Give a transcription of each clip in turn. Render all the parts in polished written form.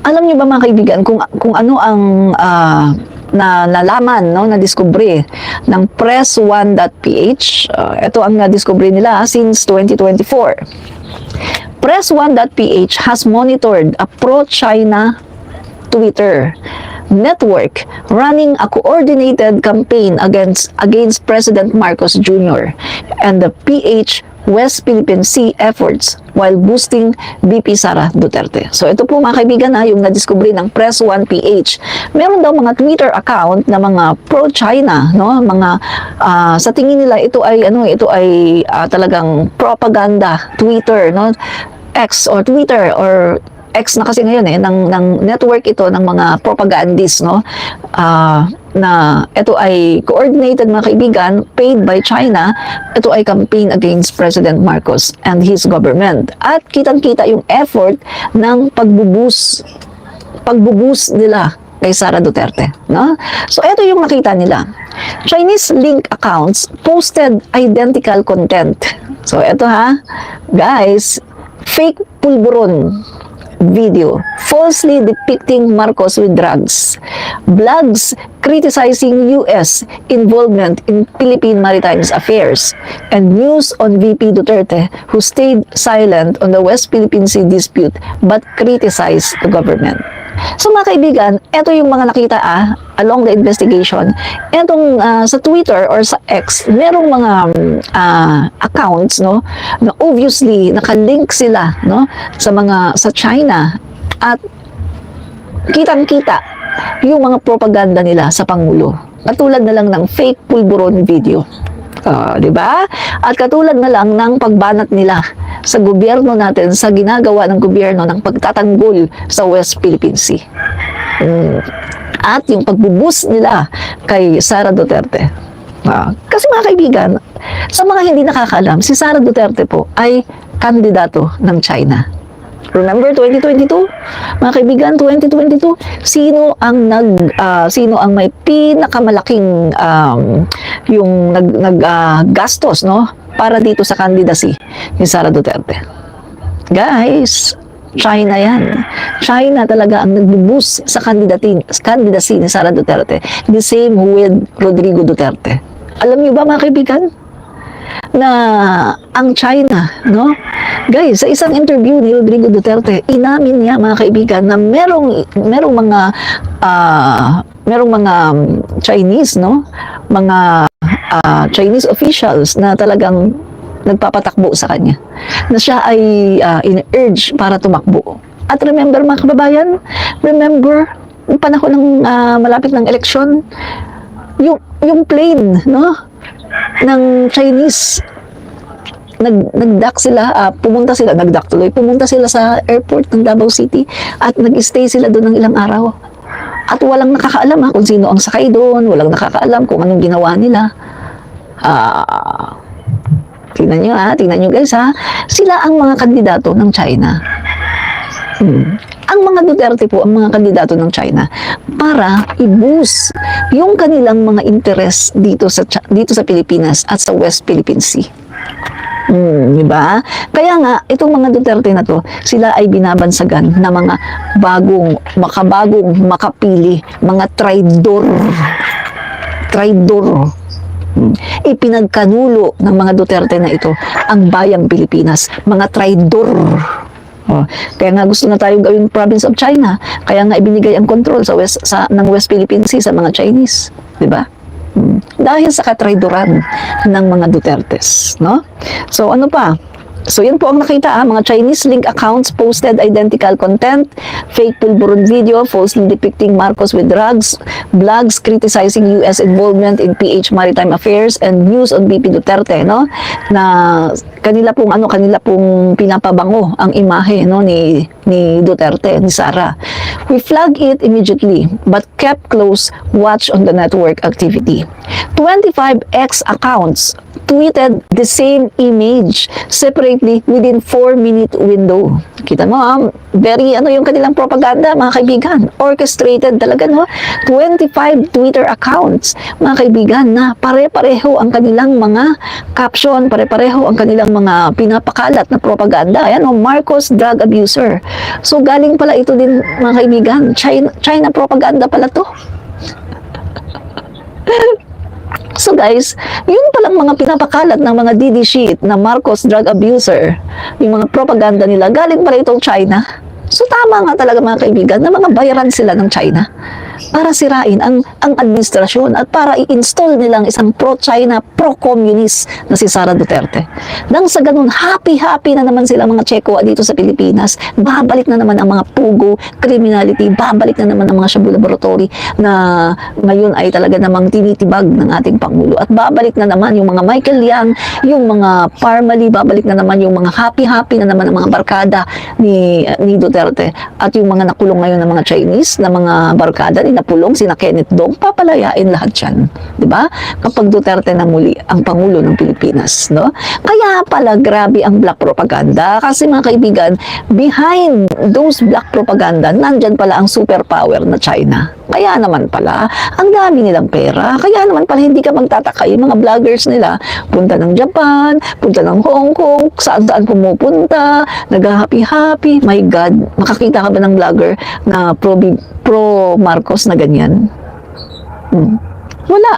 Alam niyo ba mga kaibigan kung ano ang na nalaman, no, na diskubre ng press1.ph. Ito ang na-discover nila since 2024. Press1.ph has monitored a pro-China Twitter network running a coordinated campaign against President Marcos Jr. and the PH West Philippine Sea efforts while boosting VP Sara Duterte. So ito po mga kaibigan yung na-discover ng Press1.ph. Meron daw mga Twitter account na mga pro-China, no? Mga sa tingin nila ito ay talagang propaganda Twitter, no? X or Twitter or X na kasi ngayon ng network ito ng mga propagandists, no? Na ito ay coordinated mga kaibigan, paid by China. Ito ay campaign against President Marcos and his government. At kitang-kita yung effort ng pagbubus nila kay Sara Duterte, no? So ito yung nakita nila. Chinese link accounts posted identical content. So ito guys, fake pulburon video falsely depicting Marcos with drugs, blogs criticizing U.S. involvement in Philippine maritime affairs, and news on VP Duterte who stayed silent on the West Philippine Sea dispute but criticized the government. So mga kaibigan, ito yung mga nakita along the investigation. Etong sa Twitter or sa X, merong mga accounts, no, na obviously nakalink sila, no, sa China, at kitang-kita yung mga propaganda nila sa Pangulo. Katulad na lang ng fake pulburon video. Di ba? At katulad na lang ng pagbanat nila sa gobyerno natin, sa ginagawa ng gobyerno ng pagtatanggol sa West Philippine Sea. At yung pagbubus nila kay Sara Duterte. Kasi mga kaibigan, sa mga hindi nakakaalam, si Sara Duterte po ay kandidato ng China. Remember 2022? Mga kaibigan, 2022, sino ang may pinakamalaking yung gastos, no, para dito sa candidacy ni Sara Duterte? Guys, China yan. China talaga ang nagbubuss sa candidacy ni Sara Duterte. The same with Rodrigo Duterte. Alam niyo ba mga kaibigan, na ang China, no? Guys, sa isang interview ni Rodrigo Duterte, inamin niya mga kaibigan na merong mga Chinese, no? Mga Chinese officials na talagang nagpapatakbo sa kanya. Na siya ay in-urge para tumakbo. At remember mga kababayan, yung panahon ng malapit ng eleksyon, yung plane, no, ng Chinese, nagdock sila, pumunta sila sa airport ng Davao City at nag-stay sila doon ng ilang araw. At walang nakakaalam kung sino ang sakay doon, walang nakakaalam kung anong ginawa nila. Tingnan nyo guys sila ang mga kandidato ng China. Ang mga Duterte po, ang mga kandidato ng China para i-boost yung kanilang mga interest dito sa Pilipinas at sa West Philippine Sea. Diba? Kaya nga, itong mga Duterte na to, sila ay binabansagan na mga makabagong makapili, mga traidor. Ipinagkanulo ng mga Duterte na ito ang bayang Pilipinas, mga traidor. Kaya nga gusto na tayong gawing province of China. Kaya nga ibinigay ang control ng West Philippine Sea sa mga Chinese, 'di ba? Dahil sa katraidoran ng mga Dutertes, no? So ano pa? So yan po ang nakita mga Chinese link accounts posted identical content, fake pulburon video falsely depicting Marcos with drugs, blogs criticizing US involvement in PH maritime affairs, and news on VP Duterte, no, na kanila pong pinapabango ang imahe, no, ni Duterte, ni Sara. We flag it immediately but kept close watch on the network activity. 25 X accounts tweeted the same image separately within 4-minute window. Kita mo, very yung kanilang propaganda, mga kaibigan. Orchestrated talaga, no? 25 Twitter accounts, mga kaibigan, na pare-pareho ang kanilang mga caption, pare-pareho ang kanilang mga pinapakalat na propaganda. Ayan, Marcos drug abuser. So, galing pala ito din, mga kaibigan. China propaganda pala to. So guys, yun palang mga pinapakalat ng mga DD sheet na Marcos drug abuser, yung mga propaganda nila, galing pala itong China. So tama nga talaga, mga kaibigan, na mga bayaran sila ng China para sirain ang administrasyon at para i-install nilang isang pro-China, pro-communist na si Sara Duterte. Nang sa ganun, happy-happy na naman sila mga Tsekoa dito sa Pilipinas. Babalik na naman ang mga pugo, criminality, babalik na naman ang mga shabu laboratory na ngayon ay talaga namang tinitibag ng ating Pangulo. At babalik na naman yung mga Michael Yang, yung mga Parmali, babalik na naman yung mga happy-happy na naman ang mga barkada ni Duterte at yung mga nakulong ngayon ng mga Chinese na mga barkada ni napulong sina Kenneth Dong, papalayain lahat yan, di ba? Kapag Duterte na muli ang Pangulo ng Pilipinas, no? Kaya pala grabe ang black propaganda kasi, mga kaibigan, behind those black propaganda, nandyan pala ang superpower na China. Kaya naman pala, ang dami nilang pera. Kaya naman pala hindi ka magtataka, yung mga vloggers nila, punta ng Japan, punta ng Hong Kong, saan-saan pumupunta, nag-happy-happy. My God, makakita ka ba ng vlogger na pro Marcos na ganyan? Wala.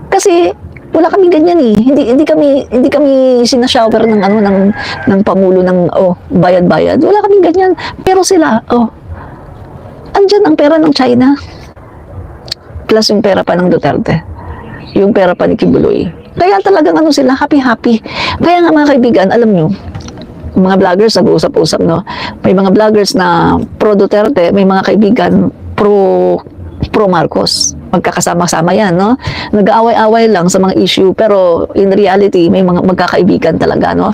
Kasi wala kami ganyan eh. Hindi kami sinashower ng ng pangulo ng bayad-bayad. Wala kami ganyan. Pero sila, andyan ang pera ng China. Plus yung pera pa ng Duterte. Yung pera pa ni Kibuloy. Kaya talagang sila, happy-happy. Kaya nga, mga kaibigan, alam nyo, mga vloggers nag-uusap-usap, no? May mga vloggers na pro Duterte, may mga kaibigan pro Marcos. Magkakasama-sama yan, no? Nag-aaway-away lang sa mga issue, pero in reality, may mga magkakaibigan talaga, no?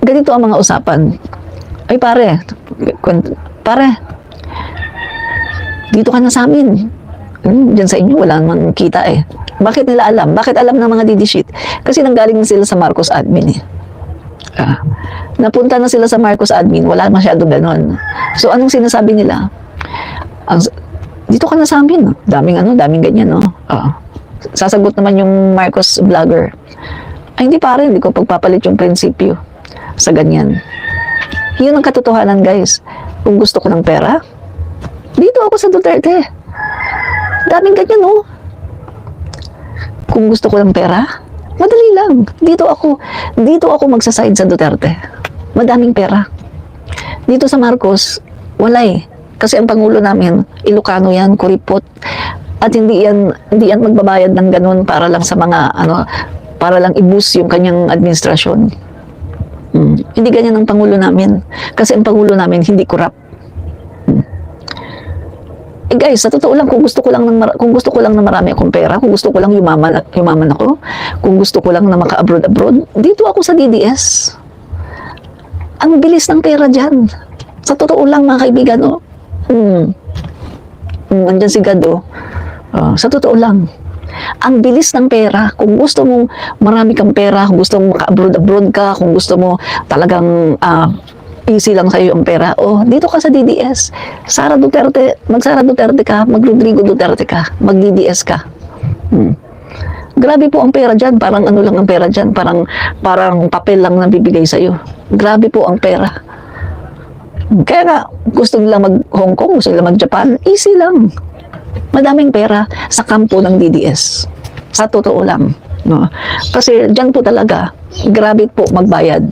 Ganito ang mga usapan. Ay, pare, dito ka na sa amin. Diyan sa inyo, wala namang kita eh. Bakit nila alam? Bakit alam ng mga DD sheet? Kasi nanggaling na sila sa Marcos admin eh. Napunta na sila sa Marcos admin, wala masyado ganon. So, anong sinasabi nila? Dito ka na sa amin, daming ganyan, no? Sasagot naman yung Marcos vlogger. Ay, hindi pare, hindi ko pagpapalit yung prinsipyo sa ganyan. Yun ang katotohanan, guys. Kung gusto ko ng pera, dito ako sa Duterte. Daming ganyan, no? Kung gusto ko ng pera, madali lang. Dito ako magsaside sa Duterte. Madaming pera. Dito sa Marcos, wala eh. Kasi ang Pangulo namin, Ilocano yan, kuripot. At hindi yan magbabayad ng ganun para lang sa mga, para lang i-boost yung kanyang administrasyon. Hindi ganyan ang Pangulo namin. Kasi ang Pangulo namin, hindi corrupt. Eh guys, sa totoo lang, kung gusto ko lang na marami akong pera, kung gusto ko lang yumaman ako, kung gusto ko lang na maka-abroad, dito ako sa DDS. Ang bilis ng pera dyan. Sa totoo lang, mga kaibigan, andyan si Gado. Sa totoo lang, ang bilis ng pera. Kung gusto mo marami kang pera, kung gusto mo maka-abroad ka, kung gusto mo talagang easy lang sa'yo ang pera, dito ka sa DDS. Sara Duterte, mag-Sara Duterte ka, mag-Rodrigo Duterte ka, mag-DDS ka. Grabe po ang pera dyan, parang lang ang pera dyan, parang papel lang na bibigay sa'yo. Grabe po ang pera. Kaya nga, gusto nila mag-Hong Kong, gusto nila mag-Japan, easy lang. Madaming pera sa kampo ng DDS. Sa totoo lang. No? Kasi dyan po talaga, grabe po magbayad.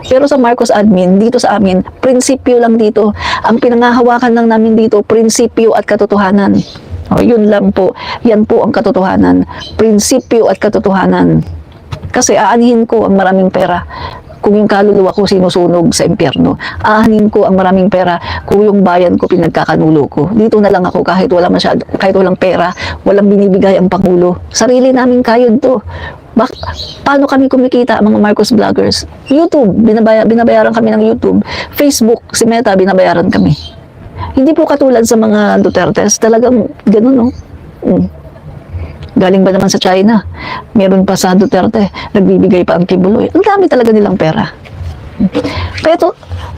Pero sa Marcos admin, dito sa amin, prinsipyo lang dito. Ang pinangahawakan lang namin dito, prinsipyo at katotohanan. Yun lang po. Yan po ang katotohanan. Prinsipyo at katotohanan. Kasi aanihin ko ang maraming pera kung yung kaluluwa ko sinusunog sa impyerno. Aanin ko ang maraming pera kung yung bayan ko pinagkakanulo ko. Dito na lang ako kahit walang pera, walang binibigay ang Pangulo. Sarili namin kayod to. Paano kami kumikita, mga Marcos vloggers? YouTube, binabayaran kami ng YouTube. Facebook, si Meta, binabayaran kami. Hindi po katulad sa mga Dutertes, talagang ganun, no? Galing ba naman sa China? Meron pa sa Duterte, nagbibigay pa ang Kibuloy. Ang dami talaga nilang pera. Kaya to,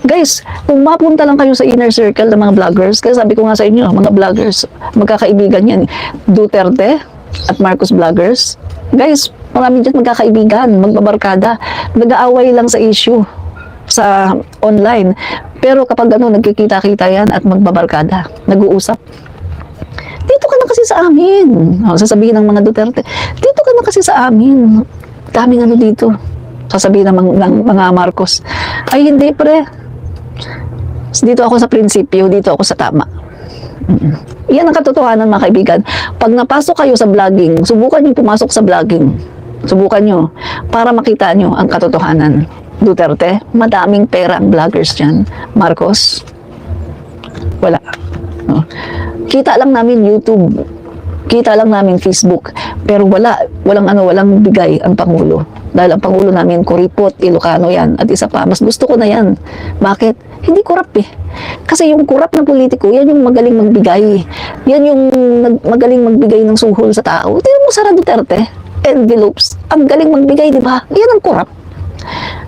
guys, kung mapunta lang kayo sa inner circle ng mga vloggers, kasi sabi ko nga sa inyo, mga vloggers, magkakaibigan yan. Duterte at Marcos vloggers. Guys, marami dyan magkakaibigan, magbabarkada, nag-aaway lang sa issue sa online. Pero kapag ano, nagkikita-kita yan at magbabarkada, nag-uusap. Dito ka na kasi sa amin. Sasabihin ng mga Duterte, dito ka na kasi sa amin. Daming ano dito. Sasabihin ng mga Marcos, ay hindi pre. Dito ako sa prinsipyo, dito ako sa tama. Yan ang katotohanan mga kaibigan. Pag napasok kayo sa vlogging, subukan nyo pumasok sa vlogging. Subukan nyo para makita nyo ang katotohanan. Duterte, madaming pera ang vloggers dyan. Marcos, wala. No? Kita lang namin YouTube, kita lang namin Facebook, pero walang bigay ang Pangulo. Dahil ang Pangulo namin, kuripot, Ilocano yan. At isa pa, mas gusto ko na yan. Bakit? Hindi kurap eh. Kasi yung kurap na politiko, yan yung magaling magbigay. Yan yung magaling magbigay ng suhol sa tao. Tingnan mo Sara Duterte, envelopes. Ang galing magbigay, di ba? Yan ang kurap.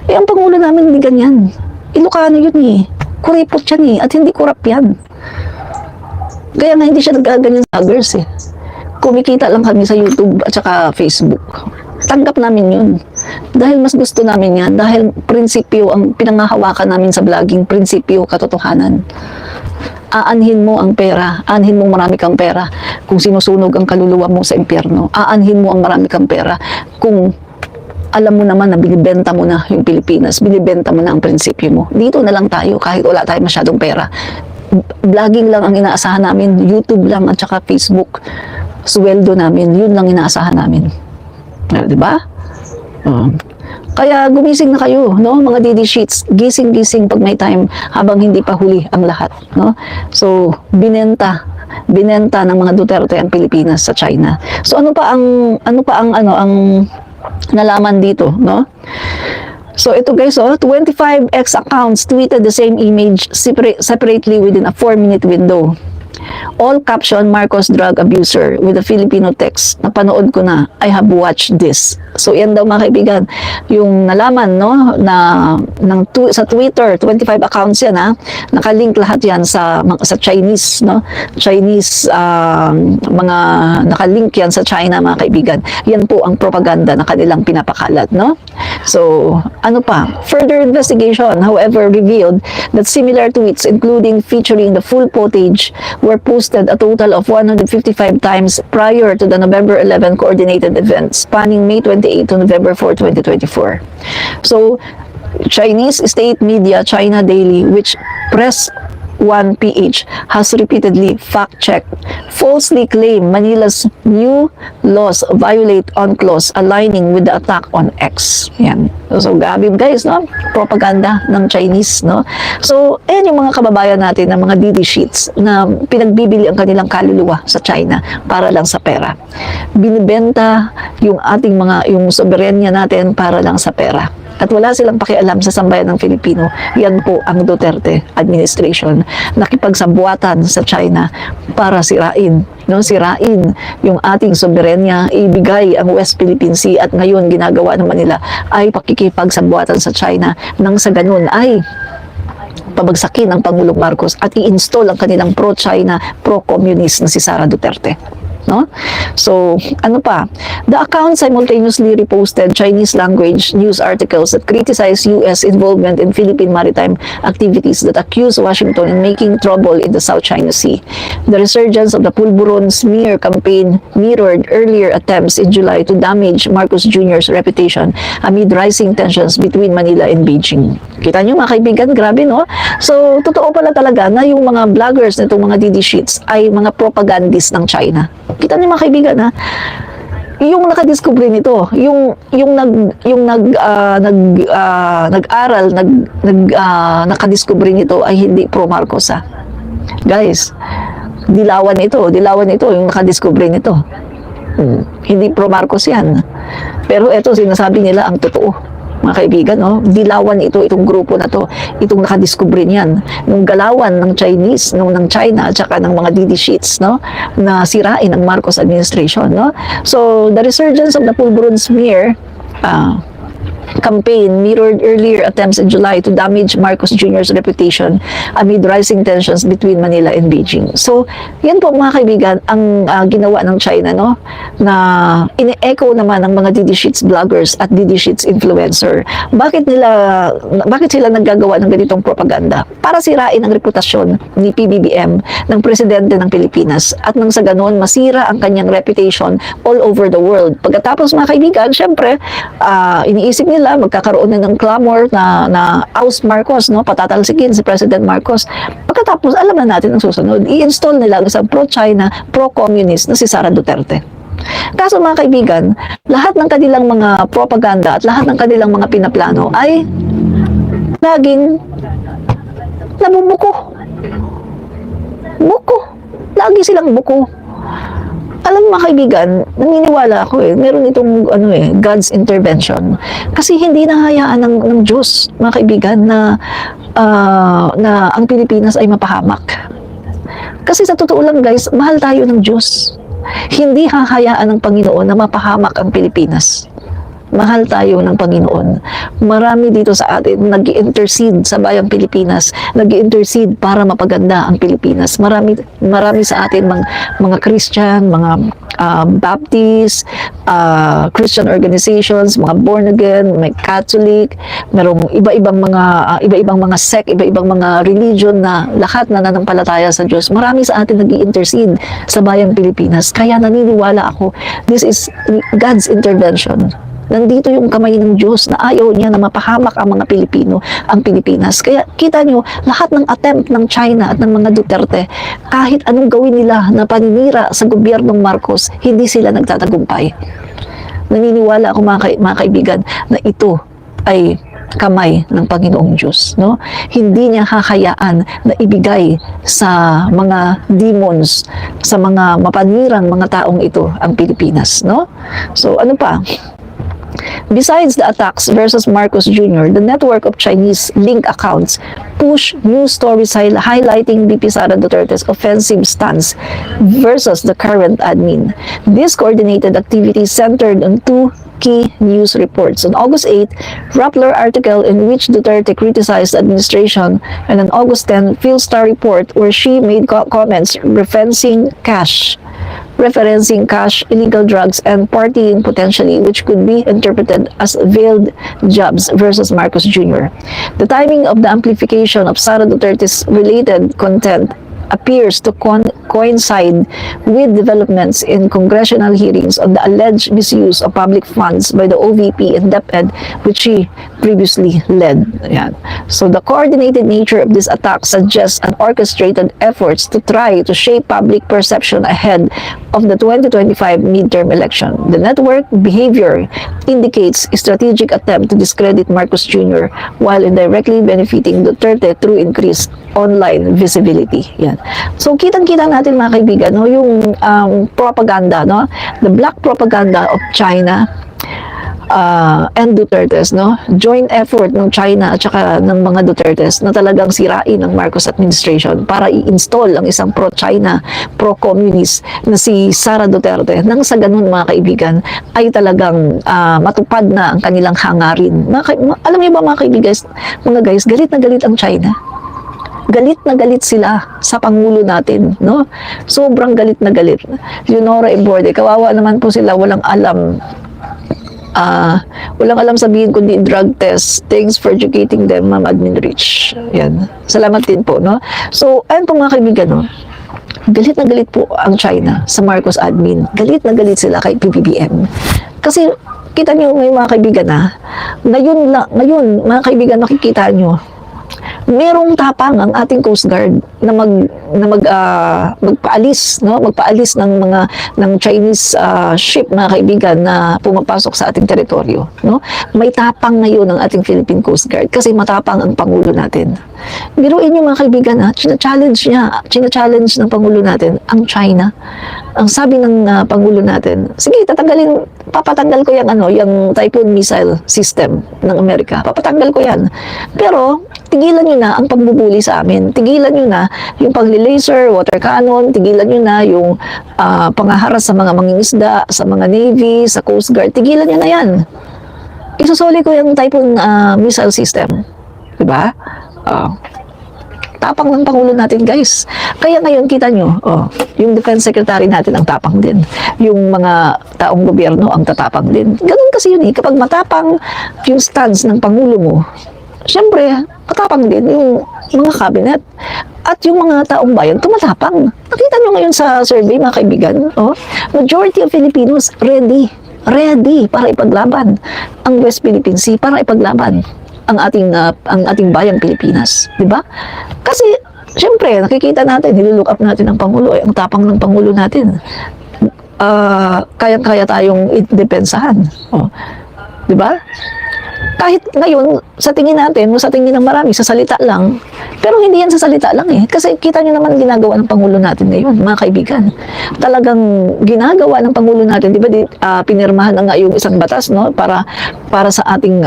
Eh, ang Pangulo namin hindi ganyan. Ilocano yun eh. Kuripot yan eh. At hindi kurap yan. Kaya nga hindi siya nagkaganyan sa others eh. Kumikita lang kami sa YouTube at saka Facebook. Tanggap namin yun. Dahil mas gusto namin yan. Dahil prinsipyo ang pinangahawakan namin sa vlogging. Prinsipyo, katotohanan. Aanhin mo ang pera. Aanhin mo marami kang pera. Kung sinusunog ang kaluluwa mo sa impyerno. Aanhin mo ang marami kang pera. Kung alam mo naman na binibenta mo na yung Pilipinas. Binibenta mo na ang prinsipyo mo. Dito na lang tayo kahit wala tayo masyadong pera. Vlogging lang ang inaasahan namin. YouTube lang at saka Facebook. Sweldo namin. Yun lang inaasahan namin. Diba? Kaya gumising na kayo, no? Mga DD sheets, gising-gising pag may time habang hindi pa huli ang lahat, no? So, binenta ng mga Duterte ang Pilipinas sa China. So, ano pa ang nalaman dito, no? So, ito guys, 25 X accounts tweeted the same image separately within a 4-minute window. All caption, Marcos drug abuser with a Filipino text. Napanood ko na, I have watched this. So, yan daw mga kaibigan, yung nalaman, no, sa Twitter, 25 accounts yan, ha? Nakalink lahat yan sa Chinese, no? Chinese, mga nakalink yan sa China, mga kaibigan. Yan po ang propaganda na kanilang pinapakalat, no? So, ano pa? Further investigation, however, revealed that similar tweets, including featuring the full footage, were posted a total of 155 times prior to the November 11 coordinated event spanning May 28 to November 4, 2024. So, Chinese state media, China Daily, which Press 1PH has repeatedly fact-checked, falsely claim Manila's new laws violate UNCLOS aligning with the attack on X. Yan. So, gabi guys, no? Propaganda ng Chinese, no? So, ayan yung mga kababayan natin ng mga DD sheets na pinagbibili ang kanilang kaluluwa sa China para lang sa pera. Binibenta yung ating yung soberenya natin para lang sa pera. At wala silang pakialam sa sambayan ng Filipino. Yan po ang Duterte administration. Nakipagsabuatan sa China para sirain. No? Sirain yung ating soberenya, ibigay ang West Philippine Sea at ngayon ginagawa naman nila ay pakikipagsabuatan sa China nang sa ganun ay pabagsakin ang Pangulong Marcos at i-install ang kanilang pro-China, pro-communist na si Sara Duterte. No? So, ano pa? The account simultaneously reposted Chinese language news articles that criticize U.S. involvement in Philippine maritime activities that accuse Washington in making trouble in the South China Sea. The resurgence of the Pulburon smear campaign mirrored earlier attempts in July to damage Marcos Jr.'s reputation amid rising tensions between Manila and Beijing. Kita nyo mga kaibigan, grabe no? So, totoo pala talaga na yung mga vloggers na itong mga DD sheets ay mga propagandist ng China. Kita niyo mga kaibigan ha, yung nakadiscover nito, nakadiscover nito ay hindi pro Marcos ha. Guys, dilawan ito yung nakadiscover nito. Hindi pro Marcos yan. Pero ito sinasabi nila ang totoo. mga kaibigan, no? Dilawan itong grupo na to, itong nakadiskubre niyan, nung galawan ng Chinese, ng China, at saka ng mga DD sheets, no? Na sirain ang Marcos administration, no? So, the resurgence of the pulveron smear, campaign mirrored earlier attempts in July to damage Marcos Jr.'s reputation amid rising tensions between Manila and Beijing. So, yan po mga kaibigan ang ginawa ng China, no? Na ine-echo naman ng mga DD Sheets bloggers at DD Sheets influencer. Bakit sila naggagawa ng ganitong propaganda? Para sirain ang reputasyon ni PBBM, ng presidente ng Pilipinas, at nang sa ganon masira ang kanyang reputation all over the world. Pagkatapos mga kaibigan, syempre, iniisip nila magkakaroon na ng clamor na oust Marcos, no? Patatalsikin si President Marcos. Pagkatapos, alam na natin ang susunod. I-install nila ang isang pro-China, pro-communist na si Sara Duterte. Kaso mga kaibigan, lahat ng kanilang mga propaganda at lahat ng kanilang mga pinaplano ay laging nabubuko. Buko. Lagi silang buko. Alam mo mga kaibigan, naniniwala ako meron itong God's intervention. Kasi hindi nahayaan ng Diyos, mga kaibigan, na ang Pilipinas ay mapahamak. Kasi sa totoo lang guys, mahal tayo ng Diyos. Hindi hahayaan ng Panginoon na mapahamak ang Pilipinas. Mahal tayo ng Panginoon. Marami dito sa atin nag-i-intercede sa bayang Pilipinas, nag-i-intercede para mapaganda ang Pilipinas. Marami sa atin mga Christian, mga Baptist, Christian organizations, mga born again, may Catholic, merong iba-ibang mga sect, iba-ibang mga religion na lahat na nananampalataya sa Diyos. Marami sa atin nag-i-intercede sa bayang Pilipinas. Kaya naniniwala ako, this is God's intervention. Nandito yung kamay ng Diyos na ayaw niya na mapahamak ang mga Pilipino, ang Pilipinas. Kaya kita nyo, lahat ng attempt ng China at ng mga Duterte, kahit anong gawin nila na paninira sa gobyernong Marcos, hindi sila nagtatagumpay. Naniniwala ako mga kaibigan na ito ay kamay ng Panginoong Diyos, no? Hindi niya hahayaan na ibigay sa mga demons, sa mga mapanirang mga taong ito ang Pilipinas, no? So ano pa? Besides the attacks versus Marcos Jr., the network of Chinese link accounts push news stories highlighting VP Sara Duterte's offensive stance versus the current admin. This coordinated activity centered on two key news reports. On August 8, Rappler article in which Duterte criticized the administration, and on August 10, Philstar report where she made comments referencing cash, illegal drugs, and partying potentially, which could be interpreted as veiled jobs versus Marcos Jr. The timing of the amplification of Sara Duterte's related content appears to coincide with developments in congressional hearings on the alleged misuse of public funds by the OVP and DepEd, which she previously led. Ayan. So the coordinated nature of this attack suggests an orchestrated efforts to try to shape public perception ahead of the 2025 midterm election. The network behavior indicates a strategic attempt to discredit Marcos Jr. while indirectly benefiting Duterte through increased online visibility. Yan. So kitang-kita natin mga kaibigan, no, yung propaganda, no, the black propaganda of China and Dutertes, no, joint effort ng China at saka ng mga Dutertes na talagang sirain ang Marcos administration para i-install ang isang pro-China, pro-communist na si Sara Duterte. Nang sa ganun mga kaibigan ay talagang matupad na ang kanilang hangarin. Alam niyo ba mga kaibigan, mga guys, galit na galit ang China. Galit na galit sila sa Pangulo natin, no? Sobrang galit na galit. Leonora Eborde, kawawa naman po sila, walang alam. Walang alam sabihin kundi drug test. Thanks for educating them, Ma'am Admin Rich. Yan. Salamat din po, no? So, ayun po mga kaibigan, no? Galit na galit po ang China sa Marcos admin. Galit na galit sila kay PBBM. Kasi, kita nyo ngayon mga kaibigan, ngayon, mga kaibigan, makikita nyo, merong tapang ang ating Coast Guard na magpaalis, no, magpaalis ng Chinese ship, mga kaibigan, na pumapasok sa ating teritoryo, no. May tapang ngayon ang ating Philippine Coast Guard kasi matapang ang pangulo natin. Biruin niyo mga kaibigan, china-challenge ng pangulo natin ang China. Ang sabi ng pangulo natin, sige, tatanggalin papatanggal ko yung Typhoon missile system ng Amerika. Papatanggal ko yan. Pero, tigilan nyo na ang pagbubuli sa amin. Tigilan nyo na yung pagli-laser, water cannon, tigilan nyo na yung pangaharas sa mga mangingisda, sa mga Navy, sa Coast Guard. Tigilan nyo na yan. Isusoli ko yung Typhoon missile system. Diba? Tapang ng Pangulo natin, guys. Kaya ngayon, kita nyo, yung Defense Secretary natin ang tapang din. Yung mga taong gobyerno ang tatapang din. Ganun kasi yun eh. Kapag matapang yung stance ng Pangulo mo, syempre, matapang din yung mga cabinet. At yung mga taong bayan, tumatapang. Nakita nyo ngayon sa survey, mga kaibigan, majority of Filipinos ready para ipaglaban ang West Philippine Sea, para ipaglaban ang ating bayang Pilipinas, 'di ba? Kasi syempre nakikita natin, nilulook up natin ang Pangulo, ang tapang ng Pangulo natin. Kayang-kaya tayong idepensahan. 'Di ba? Kahit ngayon, sa tingin natin, sa tingin ng marami, sa salita lang, pero hindi yan sa salita lang eh. Kasi kita nyo naman ginagawa ng Pangulo natin ngayon, mga kaibigan. Talagang ginagawa ng Pangulo natin, di ba, pinirmahan na nga yung isang batas, no? Para sa ating,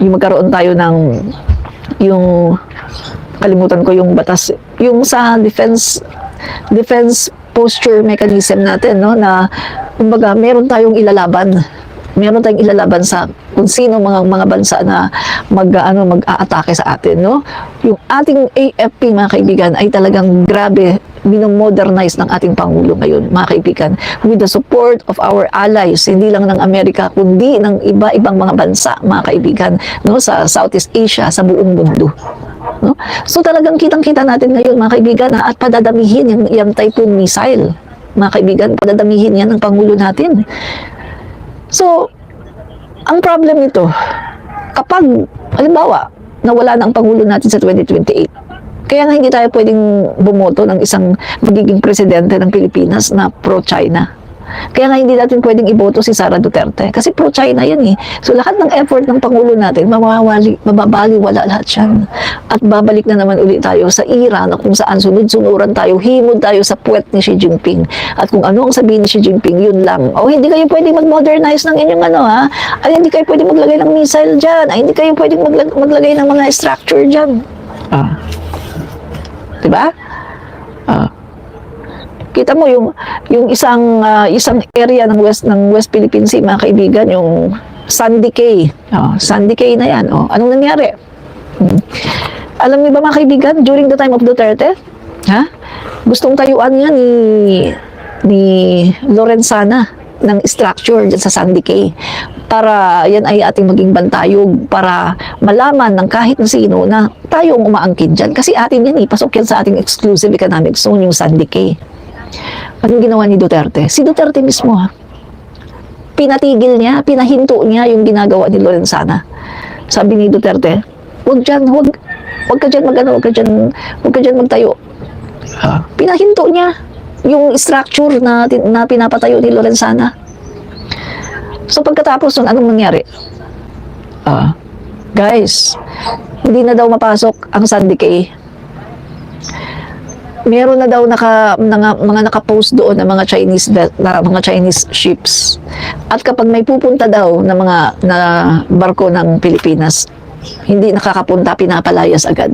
yung magkaroon tayo ng, yung, kalimutan ko yung batas, yung sa defense posture mechanism natin, no? Na, kumbaga, meron tayong ilalaban sa kung sino mga bansa na mag-aatake sa atin, no? Yung ating AFP, mga kaibigan, ay talagang grabe minomodernize ng ating Pangulo ngayon, mga kaibigan, with the support of our allies, hindi lang ng Amerika, kundi ng iba-ibang mga bansa, mga kaibigan, no? Sa Southeast Asia, sa buong mundo. No? So talagang kitang-kita natin ngayon, mga kaibigan, at padadamihin yung Typhoon missile, mga kaibigan, padadamihin yan ng Pangulo natin. So, ang problem nito, kapag, halimbawa, nawala na ang Pangulo natin sa 2028, kaya nga hindi tayo pwedeng bumoto ng isang magiging presidente ng Pilipinas na pro-China. Kaya nga hindi natin pwedeng iboto si Sara Duterte kasi pro-China yan eh. So lahat ng effort ng Pangulo natin, mababaliwala lahat yan. At babalik na naman ulit tayo sa era na kung saan sunod-sunuran tayo, himod tayo sa puwet ni Xi Jinping. At kung ano ang sabihin ni Xi Jinping, yun lang. Hindi kayo pwedeng mag-modernize ng inyong ay hindi kayo pwedeng maglagay ng missile dyan, ay hindi kayo pwedeng maglagay ng mga structure dyan. Diba? Kita mo yung isang area ng West Philippine Sea, mga kaibigan, yung Sandy Cay. Sandy Cay na yan. Anong nangyari? Alam niyo ba, mga kaibigan, during the time of Duterte, gustong tayuan nga ni Lorenzana ng structure dyan sa Sandy Cay para yan ay ating maging bantayog, para malaman ng kahit na sino na tayo ang umaangkin dyan. Kasi atin yan pasok yan sa ating exclusive economic zone, yung Sandy Cay. Anong ginawa ni Duterte? Si Duterte mismo, pinatigil niya, pinahinto niya yung ginagawa ni Lorenzana. Sabi ni Duterte, wag ka dyan magtayo. Pinahinto niya yung structure na pinapatayo ni Lorenzana. So pagkatapos nun, anong nangyari? Guys, hindi na daw mapasok ang Sandy Cay. Meron na daw mga naka-post doon ng mga Chinese ships. At kapag may pupunta daw na barko ng Pilipinas, hindi nakakapunta, pinapalayas agad.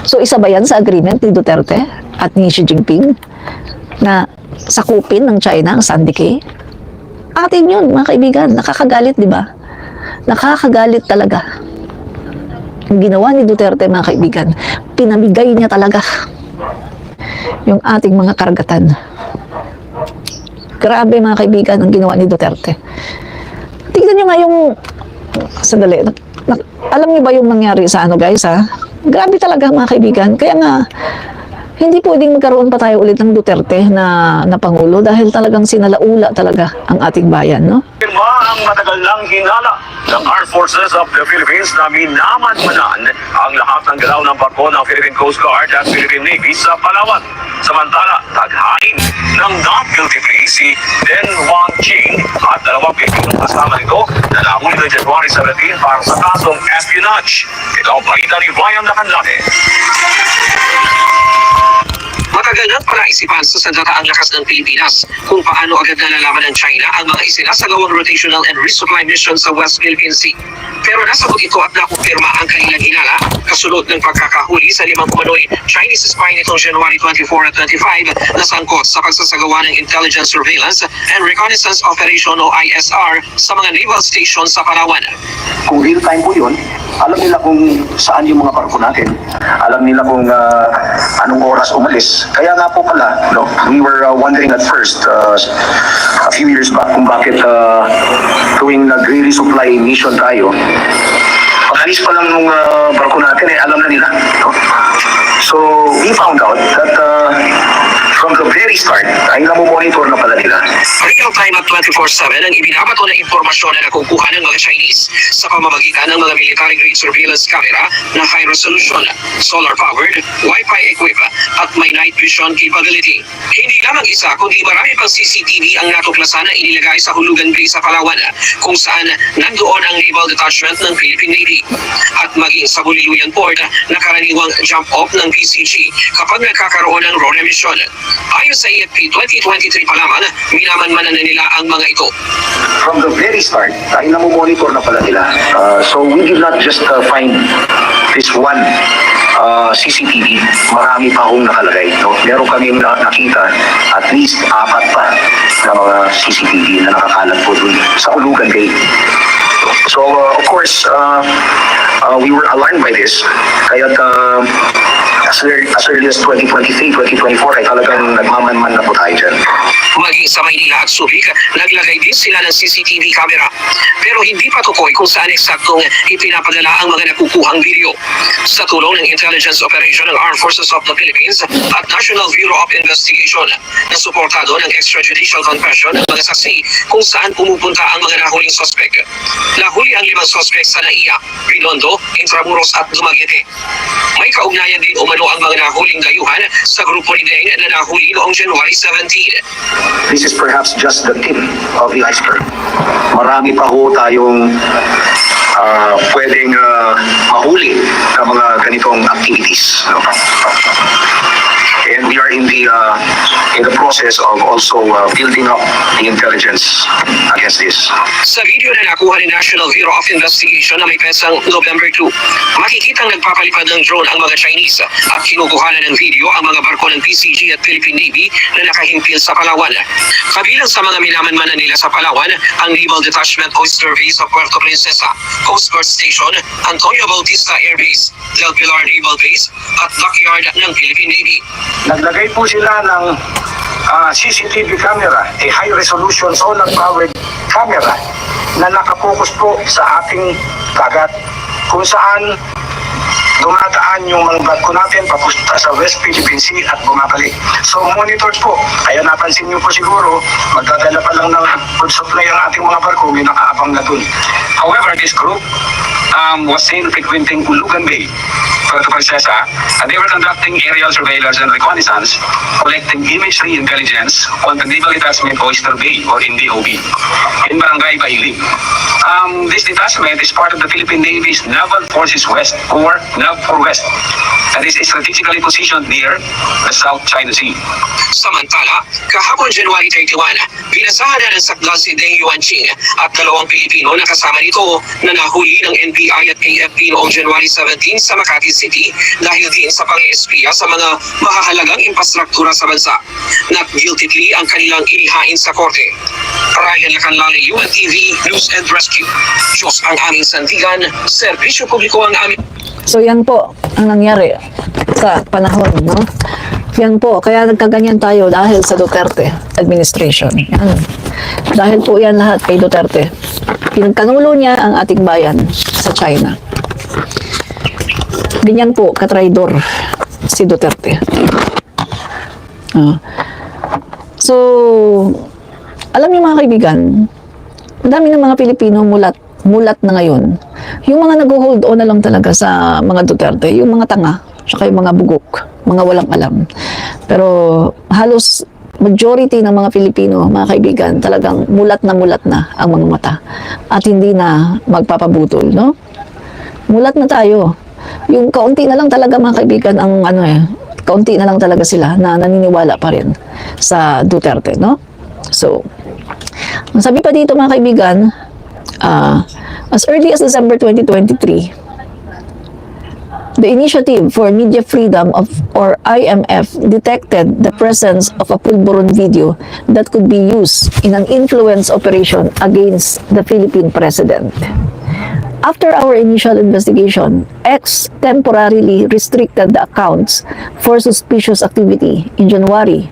So isa ba yan sa agreement ni Duterte at ni Xi Jinping na sakupin ng China ang Sandy Cay? Atin yun, mga kaibigan. Nakakagalit, di ba? Nakakagalit talaga. Ang ginawa ni Duterte, mga kaibigan, pinamigay niya talaga yung ating mga karagatan. Grabe, mga kaibigan, ang ginawa ni Duterte. Tignan nyo nga yung sandali, alam niyo ba yung nangyari sa guys, Grabe talaga, mga kaibigan. Kaya nga, hindi pwedeng magkaroon pa tayo ulit ng Duterte na Pangulo dahil talagang sinalaula talaga ang ating bayan, no? Ang matagal lang hinala ng Armed Forces of the Philippines na minamanmanan ang lahat ng galaw ng barko ng Philippine Coast Guard at Philippine Navy sa Palawan. Samantala, taghain ng not guilty plea si Den Wang Jing at dalawang Pilipinong kasama nito na nahuli noong January 17 para sa kasong espionage. Ito ang balita ni Ryan Lacanlate. Matagal na para kaisipan sa sandataang lakas ng Pilipinas kung paano agad nalalaman ng China ang mga isinasagawang rotational and resupply mission sa West Philippine Sea. Pero nasagot ito at nakumpirma ang kanilang hinala kasunod ng pagkakahuli sa 5 umano'y Chinese spy nitong January 24 at 25 na sangkot sa pagsasagawa ng Intelligence Surveillance and Reconnaissance Operation o ISR sa mga naval station sa Palawan. Kung real time po yun, alam nila kung saan yung mga barko natin. Alam nila kung anong oras umalis. Kaya nga po pala, no, we were wondering at first, a few years back, kung bakit tuwing nagre-resupply mission tayo, pag-alis pa lang ng barko natin, alam na nila. No? So, we found out that from the very start, ay namomonitor na pala nila. Real time at 24/7 ang ibinabato na impormasyon na nakukuha ng mga Chinese sa pamamagitan ng mga military-grade surveillance camera na high resolution, solar-powered, Wi-Fi equipped at may night vision capability. Hindi lamang isa kundi marami pang CCTV ang natuklasan na inilagay sa Hulugan Bay sa Palawan kung saan nandoon ang naval detachment ng Philippine Navy. At maging sa Buliluyan Port na karaniwang jump off ng PCG kapag nagkakaroon ng RONA mission. Ayon sa AFP 2023 pa lamang, minamanmanan na nila ang mga ito. From the very start, ay namomonitor na pala nila. So we did not just find this one CCTV. Marami pa akong nakalagay. No? Meron kaming nakita at least 4 pa na mga CCTV na nakakalat po dun sa Ulugan Bay. So of course, we were alarmed by this. Kaya as early as 2023, 2024 ay talagang nagmamanman na po tayo dyan. Maging sa Maynila at Subic, naglagay din sila ng CCTV camera. Pero hindi pa tukoy kung saan eksaktong ipinapadala ang mga nakukuhang video. Sa tulong ng Intelligence Operation ng Armed Forces of the Philippines at National Bureau of Investigation na suportado ng extrajudicial confession ng mga saksi kung saan pumupunta ang mga nahuling sospek. Nahuli ang 5 sospek sa NAIA, Binondo, Intramuros at Dumaguete. May kaugnayan din umano ang mga nahuling dayuhan sa grupo ni Deng na nahuli noong January 17. This is perhaps just the tip of the iceberg. Marami pa ho tayong pwedeng mahuli sa mga ganitong activities. No? And we are in the process of also building up the intelligence against this. Sa video na nakuha ni National Bureau of Investigation na may pesang November 2, makikitang nagpapalipad ng drone ang mga Chinese at kinukuhanan ng video ang mga barko ng PCG at Philippine Navy na nakahimpil sa Palawan. Kabilang sa mga minamanmanan nila sa Palawan, ang Naval Detachment Oyster Base of Puerto Princesa, Coast Guard Station, Antonio Bautista Air Base, Del Pilar Naval Base at Dockyard ng Philippine Navy. Naglagay po sila ng CCTV camera, a high resolution solar powered camera na nakapokus po sa ating dagat kung saan dumadaan yung mga barko natin papunta sa West Philippine Sea at bumabalik. So monitored po. Kaya napansin niyo po siguro, magdadala pa lang ng food supply ang ating mga barko, may nakaabang na dun. However, this group was seen frequenting Ulugan Bay, Puerto Princesa, and they were conducting aerial surveillance and reconnaissance, collecting imagery intelligence on the Naval Detachment Oyster Bay or in DOB in Barangay Bailing. This detachment is part of the Philippine Navy's Naval Forces West or NAVFOR West and is strategically positioned near the South China Sea. Samantala, kahapon January 31, binasahan na ng sakdal si Deng Yuanqing at 2 Pilipino na kasama nito na nahuli ng NBI at AFP noong January 17 sa Makati City dahil din sa pang-espiya sa mga mahahalagang infrastruktura sa bansa. Not guilty plea ang kanilang inihain sa korte. Ryan Lacanlale, UNTV News and Rescue. Diyos ang aming sandigan, serbisyo publiko ang aming... So yan po ang nangyari sa panahon, no? Yan po, kaya nagkaganyan tayo dahil sa Duterte administration. Yan. Dahil po yan lahat kay Duterte. Pinagkanulo niya ang ating bayan sa China. Ganyan po, katraidor si Duterte. So, alam niyo mga kaibigan, ang dami ng mga Pilipino mulat na ngayon. Yung mga nag-hold on na lang talaga sa mga Duterte, yung mga tanga, saka yung mga bugok, mga walang alam. Pero halos majority ng mga Pilipino, mga kaibigan, talagang mulat na ang mga mata. At hindi na magpapabutol, no? Mulat na tayo. Yung kaunti na lang talaga mga kaibigan ang kaunti na lang talaga sila na naniniwala pa rin sa Duterte, no? So, ang sabi pa dito mga kaibigan, as early as December 2023, the Initiative for Media Freedom or IMF detected the presence of a pulburon video that could be used in an influence operation against the Philippine president. After our initial investigation, X temporarily restricted the accounts for suspicious activity in January.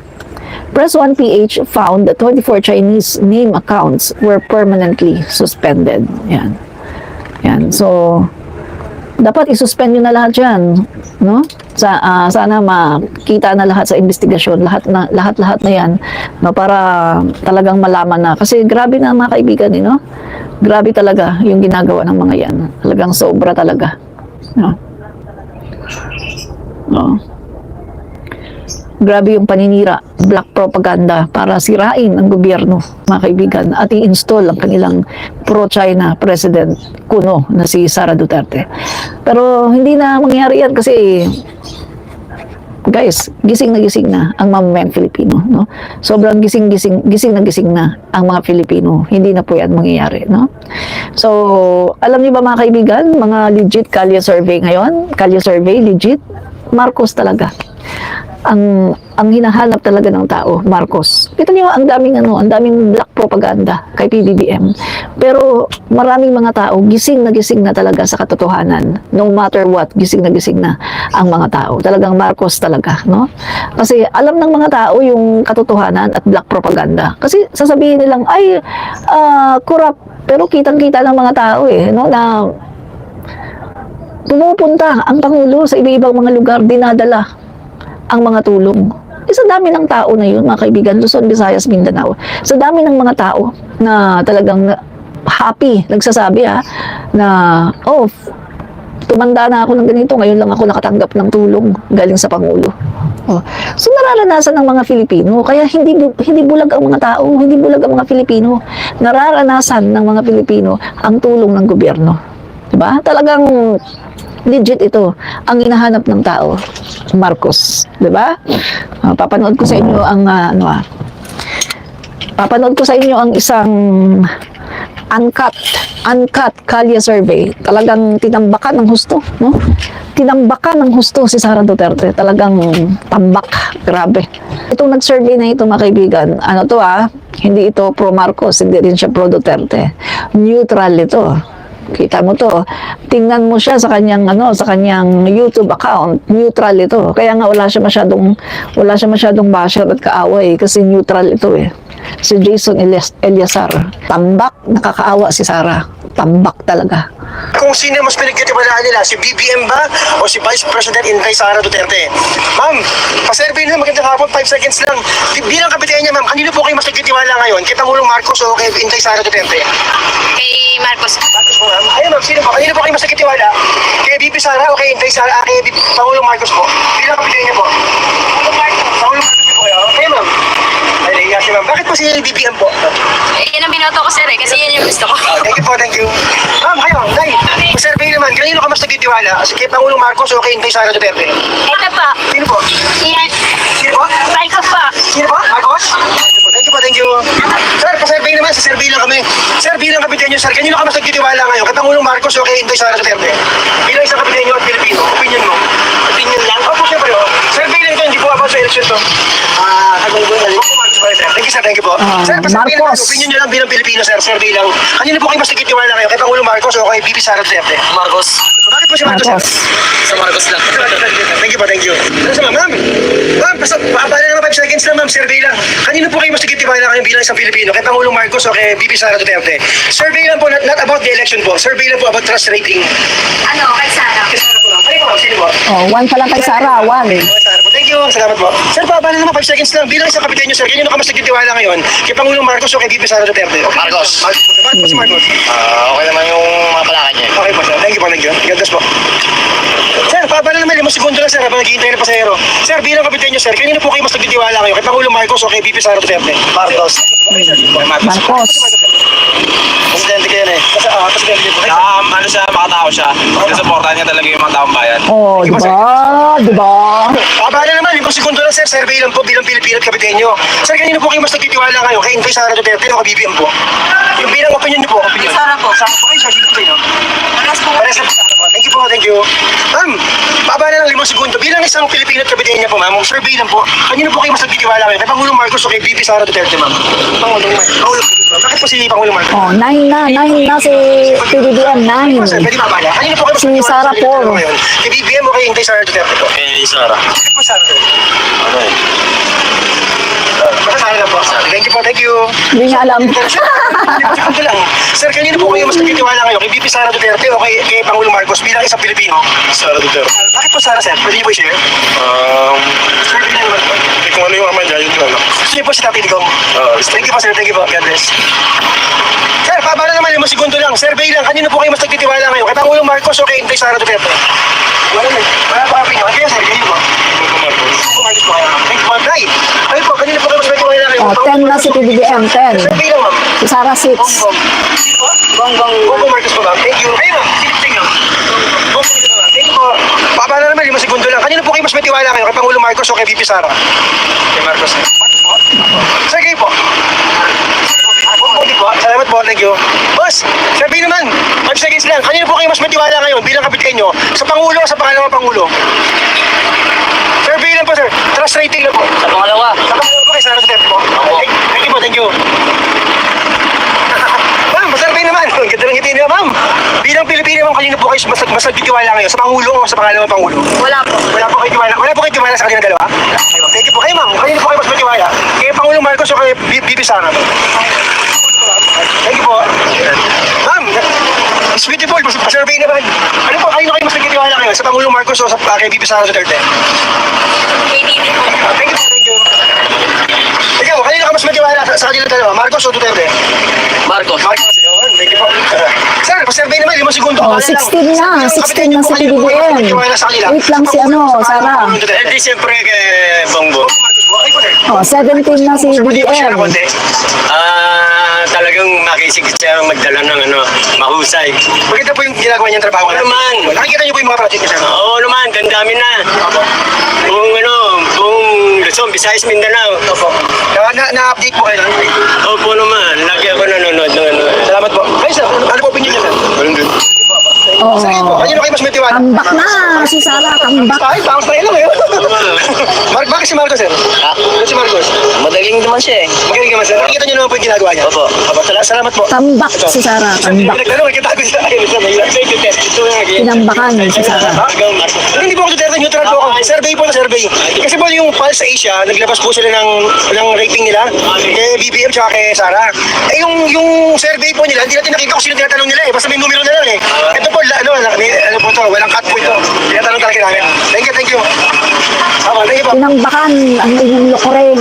Press 1 PH found that 24 Chinese name accounts were permanently suspended. Yan. Yan. So, dapat isuspend nyo na lahat yan, no? Sana makita na lahat sa investigasyon, lahat na yan, no? Para talagang malaman na. Kasi grabe na mga kaibigan, no? Grabe talaga yung ginagawa ng mga yan. Talagang sobra talaga. No? No? Grabe yung paninira, black propaganda para sirain ang gobyerno, mga kaibigan, at i-install ang kanilang pro-China President kuno na si Sara Duterte. Pero hindi na mangyari yan kasi, guys, gising na ang mamamayang Filipino, no? Sobrang gising na ang mga Filipino. Hindi na po yan mangyayari, no? So, alam niyo ba mga kaibigan, mga legit Kalye survey ngayon, Kalye survey, legit, Marcos talaga. Ang hinahanap talaga ng tao, Marcos. Kita niyo ang daming black propaganda kay PBBM. Pero maraming mga tao gising na talaga sa katotohanan. No matter what, gising na ang mga tao. Talagang Marcos talaga, no? Kasi alam ng mga tao yung katotohanan at black propaganda. Kasi sasabihin nilang ay corrupt, pero kitang-kita ng mga tao no, na pumupunta ang Pangulo sa iba-ibang mga lugar, dinadala ang mga tulong. Sa dami ng tao na yun, mga kaibigan, Luzon, Visayas, Mindanao, sa dami ng mga tao na talagang happy, nagsasabi na, oh, tumanda na ako ng ganito, ngayon lang ako nakatanggap ng tulong galing sa Pangulo. Oh. So, nararanasan ng mga Filipino, kaya hindi bulag ang mga tao, hindi bulag ang mga Filipino. Nararanasan ng mga Filipino ang tulong ng gobyerno. Diba? Talagang legit ito ang hinahanap ng tao, Marcos, 'di ba? Papanood ko sa inyo ang papanood ko sa inyo ang isang uncut Kalye survey. Talagang tinambakan ng husto, no? Tinambakan ng husto si Sara Duterte. Talagang tambak, grabe. Itong nag-survey na ito, mga kaibigan, ano to hindi ito pro Marcos, hindi rin siya pro Duterte. Neutral ito. Kita mo to. Tingnan mo siya sa kanyang YouTube account. Neutral ito. Kaya nga wala siya masyadong basher at kaaway kasi neutral ito Si Jason Eliazar. Tambak, nakakaawa si Sara. Tambak talaga. Kung sino mas pinagkatiwalaan nila, si BBM ba o si Vice President Inday Sara Duterte? Ma'am, pa-survey na, magandang hapon, 5 seconds lang. Bilang kapitenya, ma'am, kanino po kayo mas nagkatiwala ngayon? Kay Pangulong Marcos o kay Inday Sara Duterte? Kay Marcos. Marcos po, ma'am. Ayun, ma'am, sino po? Kanino po kayo mas nagkatiwala? Kay BP Sara o kay Inday Sara, kay Pangulong Marcos po? Bilang kapitenya po? Pangulong Marcos po kayo? Okay, ma'am. Ay, naiya si ma'am. Bakit po si BBM po? Yan ang binoto ko, sir, kasi yan yung gusto ko. Thank you po, thank you. Ma'am, kayo, Day, pa-survey naman, kanino ka mas nagtitiwala? Kay Pangulong Marcos o kay Inday Sara Duterte? Ito po. Sino po? Yan. Sino po? Marcos po. Sino po? Marcos? Thank you po, thank you. Sir, pa-survey naman, sa survey lang kami. Sir, bilang kapitenyo, sir, kanino ka mas nagtitiwala ngayon? Kay Pangulong Marcos o kay Inday Sara Duterte? Bilang isang kapitenyo at Pilipino, opinion mo? Opinion lang? Opo, siyempre, survey lang ito, hindi po about sa election to. Thank you, sir. Thank you po. Sir, pasabihin naman, Marcos. opinion nyo lang bilang Pilipino, sir. Survey lang. Kanino po kayo mas nagtitiwala ngayon? Kay Pangulong Marcos o kay BP Sara Duterte? Marcos. Bakit po si Marcos? Marcos. Sa Marcos lang. Thank you po, thank you. Ano sa ma'am? Ma'am, paabala naman 5 seconds lang, ma'am. Survey lang. Kanino po kayo mas nagtitiwala ngayon bilang isang Pilipino? Kay Pangulong Marcos o kay BP Sara Duterte? Survey lang po, not about the election po. Survey lang po about trust rating. Ano, kay Sara. Kay Sara po, ma'am. Ano po, sino po? Oh, 1 pa lang kay Sara, 1. Thank you, salamat po. Sir, paabala naman 5 seconds lang. Bilang isang kapitenyo, sir, kanino ka mas nagtitiwala ngayon? Kay Pangulong Marcos o kay BP Sara Duterte? Marcos. Bakit po si Marcos? Okay naman yung mga palakad niya. Okay po, sir. Thank you po, thank you. Gandas po. Sir, paabala naman 5 segundo lang, sir, habang naghihintay na pasahero. Sir, bilang kapitenyo, sir, kanino po kayo mas nagtitiwala ngayon? Kay Pangulong Marcos o kay BP Sara Duterte? Marcos. Marcos. Presidente kayo na eh. Presidente po. Ano siya, makatao siya. Sinusuportahan niya talaga yung mga taong bayan. Oh, diba? Diba? Paabala naman, naman, 5 segundo lang sir, survey lang po bilang Pilipino at Kapitenyo. Sir, kanino po kayo mas nagtitiwala ngayon? Kay Inday Sara Duterte o kay BBM po? Yung bilang opinion niyo po, opinion. Sara po. Sara po kayo, sir, sino po kayo? Paras po. Pares na po, Sara po. Thank you po, thank you. Ma'am, baba na ng 5 segundo. Bilang isang Pilipino at Kapitenyo po, ma'am, survey lang po. Kanino po kayo mas nagtitiwala ngayon? Kay Pangulong Marcos o kay BP Sara Duterte, ma'am? Pangulong Marcos. Bakit po si Pangulong Marcos? Oh, 9 na si PBBM, 9. Sir, pwede babala. Kanino po kayo mas Si nagtitiwala Sara sa Pilipino po. ngayon? Kay BBM o kay Inday Sara Duterte po? Sara. Bakit po Sara, sir? Baka Sara lang po. Thank you po, thank you. Hindi niya alam. Ito lang. Sir, kanino po kayo mas nagtitiwala ngayon? Kay BP Sara Duterte o kay Pangulong Marcos bilang isang Pilipino? Sara Duterte. Bakit po Sara, sir? Pwede niyo po i-share? Sir, pwede niyo naman po. Kung ano yung ama niya, yun lang. Gusto niyo po si Tati Digong? Thank you po, sir. Thank you po. God bless. Sir, baba na naman 5 segundo lang. Survey lang. Kanino po kayo mas nagtitiwala ngayon? Kay Pangulong Marcos o kay Inday Sara Duterte? Wala pa kami. Kaya sir, kayo po. Marcos po kayo. Thank you po. Nay, ayun po, kanino po kayo mas nagtitiwala ngayon? Oh, 10 na si PBBM, 10. Survey lang, ma'am. Si Sara, 6. Bongbong Marcos po ba? Thank you. Ayun ma'am, silip nyo. Thank you po. Baba na naman, 5 segundo lang. Kanino po kayo mas may tiwala kayo? Kay Pangulong Marcos o kay VP Sara? Kay Marcos. Marcos po. Sir, kayo po. Salamat po, thank you. Boss, sabi naman, 5 seconds lang. Kanino po kayo mas may tiwala ngayon bilang kapitenyo? Sa Pangulo o sa pangalawang Pangulo? Survey lang po, sir. Trust rating lang po. Sa pangalawa. Sa pangalawa po kay Sara Duterte po. Thank you po, thank you. Ma'am, survey naman. Ang ganda ng ngiti niya, ma'am. Bilang Pilipino, ma'am, kanino po kayo mas nagtitiwala ngayon? Sa Pangulo o sa pangalawang Pangulo? Wala po. Wala po kayo tiwala. Wala po kayo tiwala sa kanila dalawa? Thank you po. Kayo, ma'am. Kanino po kayo mas matiwala? Kay Pangulong Marcos o kay BP Sara? Thank you po. Ma'am, it's beautiful. Survey naman. Ano po, kanino kayo mas nagtitiwala ngayon? Sa Pangulong Marcos o sa kay BP Sara Duterte? Kay Didi po. Thank you po, thank you. Ikaw, kanino ka mas matiwala sa kanila dalawa? Marcos o Duterte? Marcos. Marcos, yun. Thank you po. Sir, pa-survey naman, 5 segundo. Oh, 16 na. 16 na si PBBM. Wait lang si Sara. Hindi siyempre kay Bongbong. Oh, 17 na si BBM. Talagang makisigit siya magdala ng mahusay. Maganda po yung ginagawa niyang trabaho. Oo naman. Nakikita niyo po yung mga project niya, sir? Oo naman, gandami na. Buong Luzon, Visayas, Mindanao. Opo. Na-update po kayo lang. Opo naman, lagi ako nanonood ng Salamat po. Ay, sir, ano po opinion niya, sir? Oh, Sige po, kanino kayo mas may tiwala? tambak na si Sara, tambak. Ay, bounce tayo lang ngayon. Bakit si Marcos, sir? Bakit si Marcos? Madaling naman siya eh. Magaling naman, sir. Nakikita niyo naman po yung ginagawa niya. Opo. Salamat po. Tambak si Sara, tambak. Nagtanong, nakikita ko siya. Ayun, sir, may Tinambakan si Sara. Pero hindi po ako Duterte, neutral po ako. Survey po na survey. Kasi po yung Pulse Asia, naglabas po sila ng rating nila kay BBM tsaka kay Sara. Eh yung survey po nila, hindi natin nakita kung sino tinatanong nila eh. Basta may numero na lang eh. Ito po, ano po to, walang cut po ito. Tinatanong talaga namin. Thank you, thank you. Thank you po. Tinambakan ang inyong rin.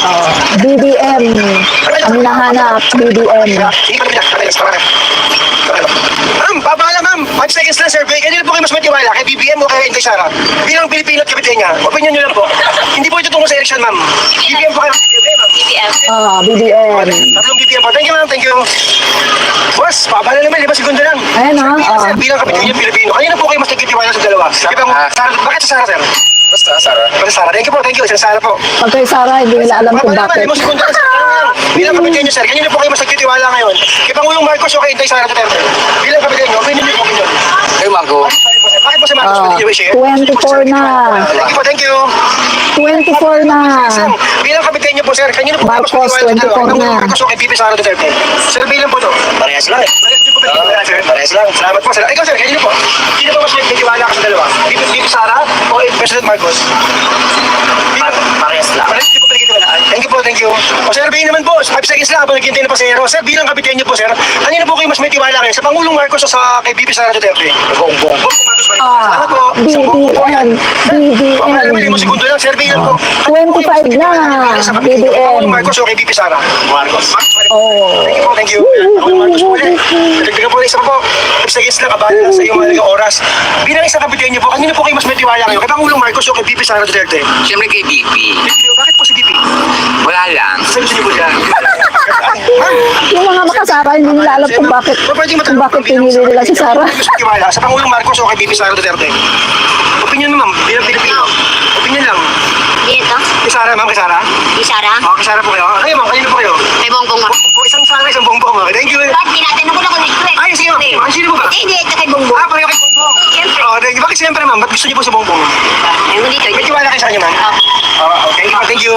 Oh, BBM. Ang nahanap, BBM. Sige pa nila. Ma'am, babala ma'am. 5 seconds lang survey. Kanino po kayo mas matiwala? Kay BBM o kay Inday Sara? Bilang Pilipino at Kapitenya. Opinion nyo lang po. Hindi po ito tungkol sa election, ma'am. BBM po kayo. BBM, ma'am. BBM. Ah, BBM. Tatlong BBM po. Thank you, ma'am. Thank you. Boss, babala naman. 5 segundo lang. Ayan ha. Sir, bilang Kapitenya at Pilipino. Kanino po kayo mas nagtitiwala sa dalawa? Bakit sa Sara, sir? Basta, Sara. Basta Sara. Thank you po. Thank you. Sa Sara po. Pag kay Sara, hindi nila alam kung Babala bakit. naman. 5 segundo lang. Sir. Bilang Kapitenya, sir. Kanino po kayo mas nagtitiwala ngayon? Kay Pangulong Marcos o kay Inday Sara Duterte? Bilang Kapitenya. Opinion niyo po. Kay Marco. Bakit po si Marcos pwede niyo i-share? 24 na. Thank you po, thank you. 24 na. Bilang kapitenya po, sir, kanino po Marcos, mas matiwala sa 24 dalawa? na. Marcos o kay BP Sara Duterte? Survey lang po to. Parehas lang eh. Parehas din po ba tiwala, sir? Parehas lang. Salamat po, sir. Ikaw, sir, kanino po? Sino po mas may tiwala ka sa dalawa? BP Sara o President Marcos? Parehas lang. Parehas din po pinagkitiwalaan. Thank you po, thank you. O, survey naman po. 5 seconds lang habang naghihintay na pasahero. Sir, bilang kapitenya po, sir, kanino po kayo mas may tiwala kayo? Sa Pangulong Marcos o sa kay BP Sara Duterte? Bongbong. Ah, Salamat po. BBM. Babala naman, 5 BBM. segundo lang. Survey lang po. 25 na. BBM. Marcos o kay BP Sara? Marcos. Oh. Thank you po, thank you. Ako yung Marcos po ulit. Nagdagan po isa po. 5 seconds lang, abala sa iyong malagang oras. Bilang isang kapitenya po, kanino po kayo mas may tiwala kayo? Kay Pangulong Marcos o kay BP Sara Duterte? Siyempre kay BP. Bakit po si BP? Wala lang. Sabi niyo po dyan. Yung mga makasara, hindi nila alam kung bakit pinili nila si Sara. Mas may tiwala sa Pangulong Marcos o kay BP Sara Duterte? Opinion mo, ma'am. Bilang Pilipino. Opinion lang. Sara. Okay, Sara po kayo. Kayo ma'am, kanino po kayo? May bongbong nga. Isang Sara, isang bongbong. Okay, thank you. Bakit tinatanong ko lang kung ito eh. Ay, sige ma'am. Ay, sino po ba? Hindi, ito kay bongbong. Pareho kay bongbong. Siyempre. Oh, thank you. Bakit siyempre ma'am? Ba't gusto niyo po si bongbong? Ay, mo dito. May tiwala kayo sa kanya ma'am? Okay, thank you.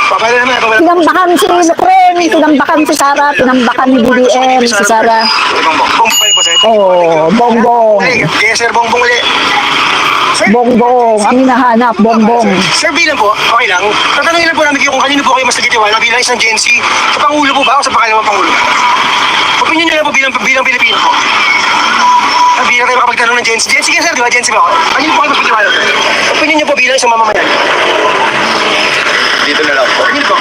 Papala naman, papala. Tinambakan si Lucren, tinambakan si Sara, tinambakan ni BBM, si Sara. Bongbong kayo po, sir. Oh, bongbong. Ay, kaya sir, bongbong ulit. Sir, Bongbong, ang hinahanap, bongbong. Sir, bilang po, okay lang. Tatanungin lang po namin kayo kung kanino po kayo mas nagtitiwala bilang isang Gen Z. Sa Pangulo po ba o sa pangalawang Pangulo? Opinion niyo lang po bilang Pilipino po. Bilang tayo makapagtanong ng Gen Z. Gen Z ka sir, di ba? Gen Z ba ako? Kanino po kayo mas nagtitiwala? Opinion niyo po bilang isang mamamayan. Dito na lang po. Kanino po?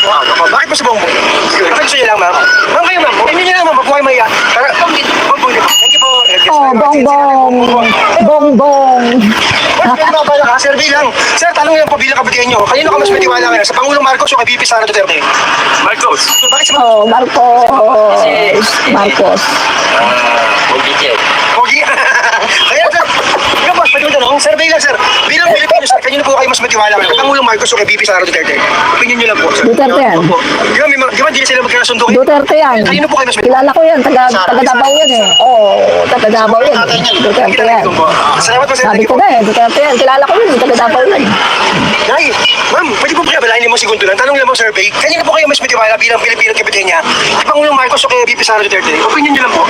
Bakit po sa Bongbong? Bakit gusto niyo lang, ma'am? Ma'am kayo, ma'am. Opinion niyo lang, ma'am. Pag may maya. Tara, Bongbong. Thank you po. Oh, bongbong, bongbong. Bakit kayo mabala ka? Sir, bilang. Sir, tanong lang po bilang kabutihan nyo. Kanino ka mas matiwala ngayon? Sa Pangulong Marcos o kay VP Sara Duterte? Marcos. Bakit si Oh, Marcos. Marcos. Pogi. Kaya sir, ikaw boss, pwede mo tanong? Survey lang sir. Bilang Pilipino sir, kanino po kayo mas matiwala ngayon? Kay Pangulong Marcos o kay VP Sara Duterte? Opinion nyo lang po. Sir. Duterte yan. Di ba hindi sila magkakasundo? Duterte yan. Kanino po kayo mas matiwala? Kilala ko yan, taga Davao yan eh. Oh, taga Davao yan. Duterte yan. Salamat po sir. Sabi ko na eh, Duterte yan. Kilala ko yun, taga Davao yan. Nay, ma'am, pwede po kaya balahin mo segundo lang. Tanong lang mo survey. Kanino po kayo mas matiwala bilang Pilipino at kapitenya? Kay Pangulong Marcos o kay VP Sara Duterte? Opinion nyo lang po.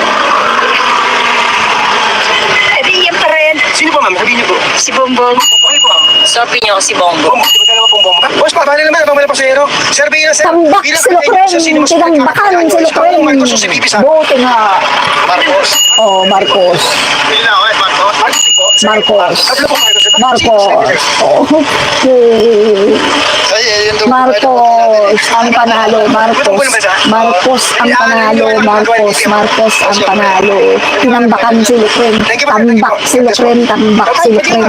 Hindi yan pa rin. Sino po ma'am? Sabihin niyo po. Si bongbong. Okay po ma'am. Sa opinion ko si bongbong. Bombong, di ba dalawa pong bomba? Boss, paano naman? Pamala pa sa hero. Survey na sir. Tambak Bilang si kapitenya, Lucren, sa sino mas tinambakan si Sa Lucren. Pangulong Marcos o si VP Sara? Buti nga. Marcos. Oh, Marcos. Marcos po. Marcos. Tatlo po Marcos. Marcos. Oh, okay. Marcos ang panalo. Marcos ang panalo. Marcos ang panalo. Tinambakan si Lucren. Tambak si Lucren. Tambak si Lucren.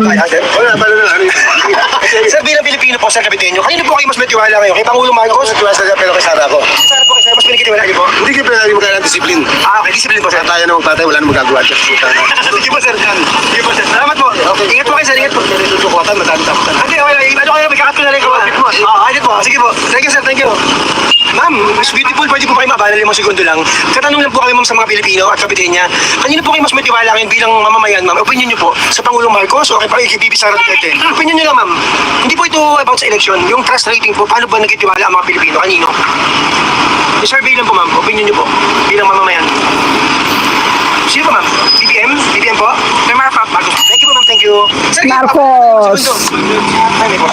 Sir, bilang Pilipino po, sir, kapitenyo, kanino po kayo mas matiwala ngayon? Kay Pangulong Marcos? Tuwas na pero kay Sara ko. Sara po, kasi mas pinagkitiwala niyo po? Hindi ko pinag mo kailangan disiplin. Okay, discipline po, sir. Tayo na magpatay, wala na magagawa dyan. Sige po, sir. Sige po, sir. Salamat po. Ingat po kayo, sir. Ingat po. Tutukutan, madami taputan. Hindi, okay. Ano kayo, may kakat ko na rin ko. Ingat po. Sige po. Thank you, sir. Thank you. Ma'am, Miss Beautiful, pwede po kayo mabala 5 segundo lang. Katanong lang po kami, ma'am, sa mga Pilipino at kapitenya. Kanino po kayo mas matiwala ngayon bilang mamamayan, ma'am? Opinion niyo po sa Pangulong Marcos o kay VP Sara Duterte? Opinion niyo lang, ma'am. Hindi po ito about sa election. Yung trust rating po, paano ba nagtitiwala ang mga Pilipino? Kanino? I-survey lang po, ma'am. Opinion niyo po bilang mamamayan. Sino po, ma'am? BBM? BBM po? May Marcos. Thank you po, ma'am. Thank you. Sir, Marcos. Ay, may po.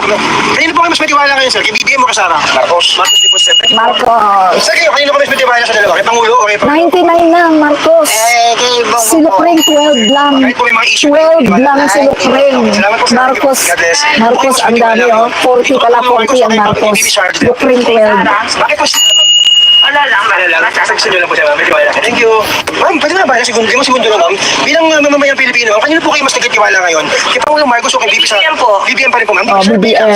Kanino po kayo mas matiwala ngayon, sir? Kay BBM o kay Sara? Marcos. Marcos, di po, sir. Marcos. Sir, kayo, kanino ko mas matiwala sa dalawa? Kay Pangulo o kay 99 lang, Marcos. Kay Si Lucren 12 lang. Kahit po may mga issue. 12 lang si Lucren. Salamat po, sir. Marcos. God bless. Marcos ang dami oh. 40 pala, 40 ang Marcos. Lucren 12. Bakit po siya, ma'am? Wala lang. Wala lang. Sasagusin nyo lang po siya, ma'am. May tiwala. Thank you. Ma'am, pwede na ba? Segundo, 5 segundo lang, ma'am. Bilang mamamayang Pilipino, kanino po kayo mas nagkatiwala ngayon? Kay Pangulong Marcos o kay VP Sara? BBM po. BBM pa rin po, ma'am. Oh, BBM.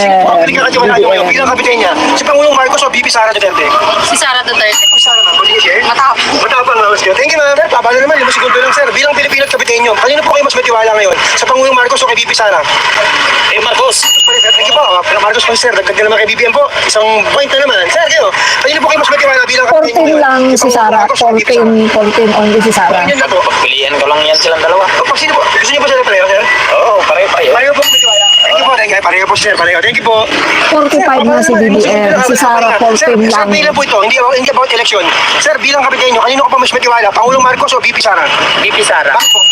Nagkakatiwala nyo ngayon bilang kapitenya. Si Pangulong Marcos o VP Sara Duterte? Si Sara Duterte. Sara, ma'am. Pwede share? Matapang. Matapang, ma'am. Thank you, ma'am. Pabalo naman, 5 segundo lang, sir. Bilang Pilipino at kapitenyo, kanino po kayo mas matiwala ngayon? Sa Pangulong Marcos o kay VP Sara? Marcos. Thank you po. Marcos po, sir. Dagdag naman kay BBM po. Isang point na naman. Sir, kayo. Kanino po kayo mas matiwala bilang 14 lang si Sara. 14 only si Sara. Yun na po. Pilihan ko lang yan silang dalawa. O, sino po? Gusto niyo po sila pareho, sir? Oo, pareho. Pareho po matiwala. Thank you po. Thank you. Pareho po, sir. Pareho. Thank you po. 45 na si BBM. Si Sara 14 Sir, lang. bilang po ito. Hindi about election. Sir, bilang kapitenyo, kanino ko pa mas matiwala? Pangulong Marcos o VP Sara? BP Sara. Bakit po?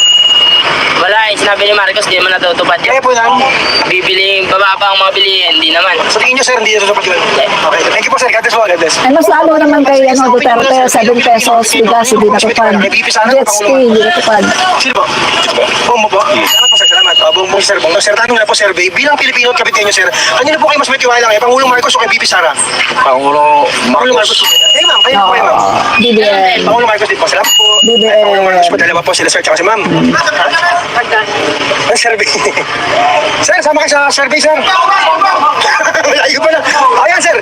Wala eh, sinabi ni Marcos, di naman natutupad Kaya yan. po lang. Bibiling bababa ang mga bilihin, hindi naman. Sa tingin niyo, sir, hindi ito sapat yun. Okay. Thank you po, sir. God bless po. God bless. Ay, mas lalo naman kay Duterte, 7 pesos, bigas, hindi natupad. Jet ski, hindi natupad. Sino po? Bongbong po. Salamat po, sir. Salamat. Bongbong, sir. Bongbong. Sir, tanong na po, survey. Bilang Pilipino at kapitenyo, sir, kanino po kayo mas matiwala ngayon? Pangulong Marcos o kay VP Sara? Pangulo Pangulong Marcos. Kayo, ma'am. Kayo po, kayo, ma'am. BBM. Pangulong Marcos din po. Salamat po. BBM. Pangulong Marcos po. Dalawa po sila, sir. Tsaka si ma'am. Ay, survey. Sir, sama kayo sa survey, sir. Ayun pala. Ayan, sir.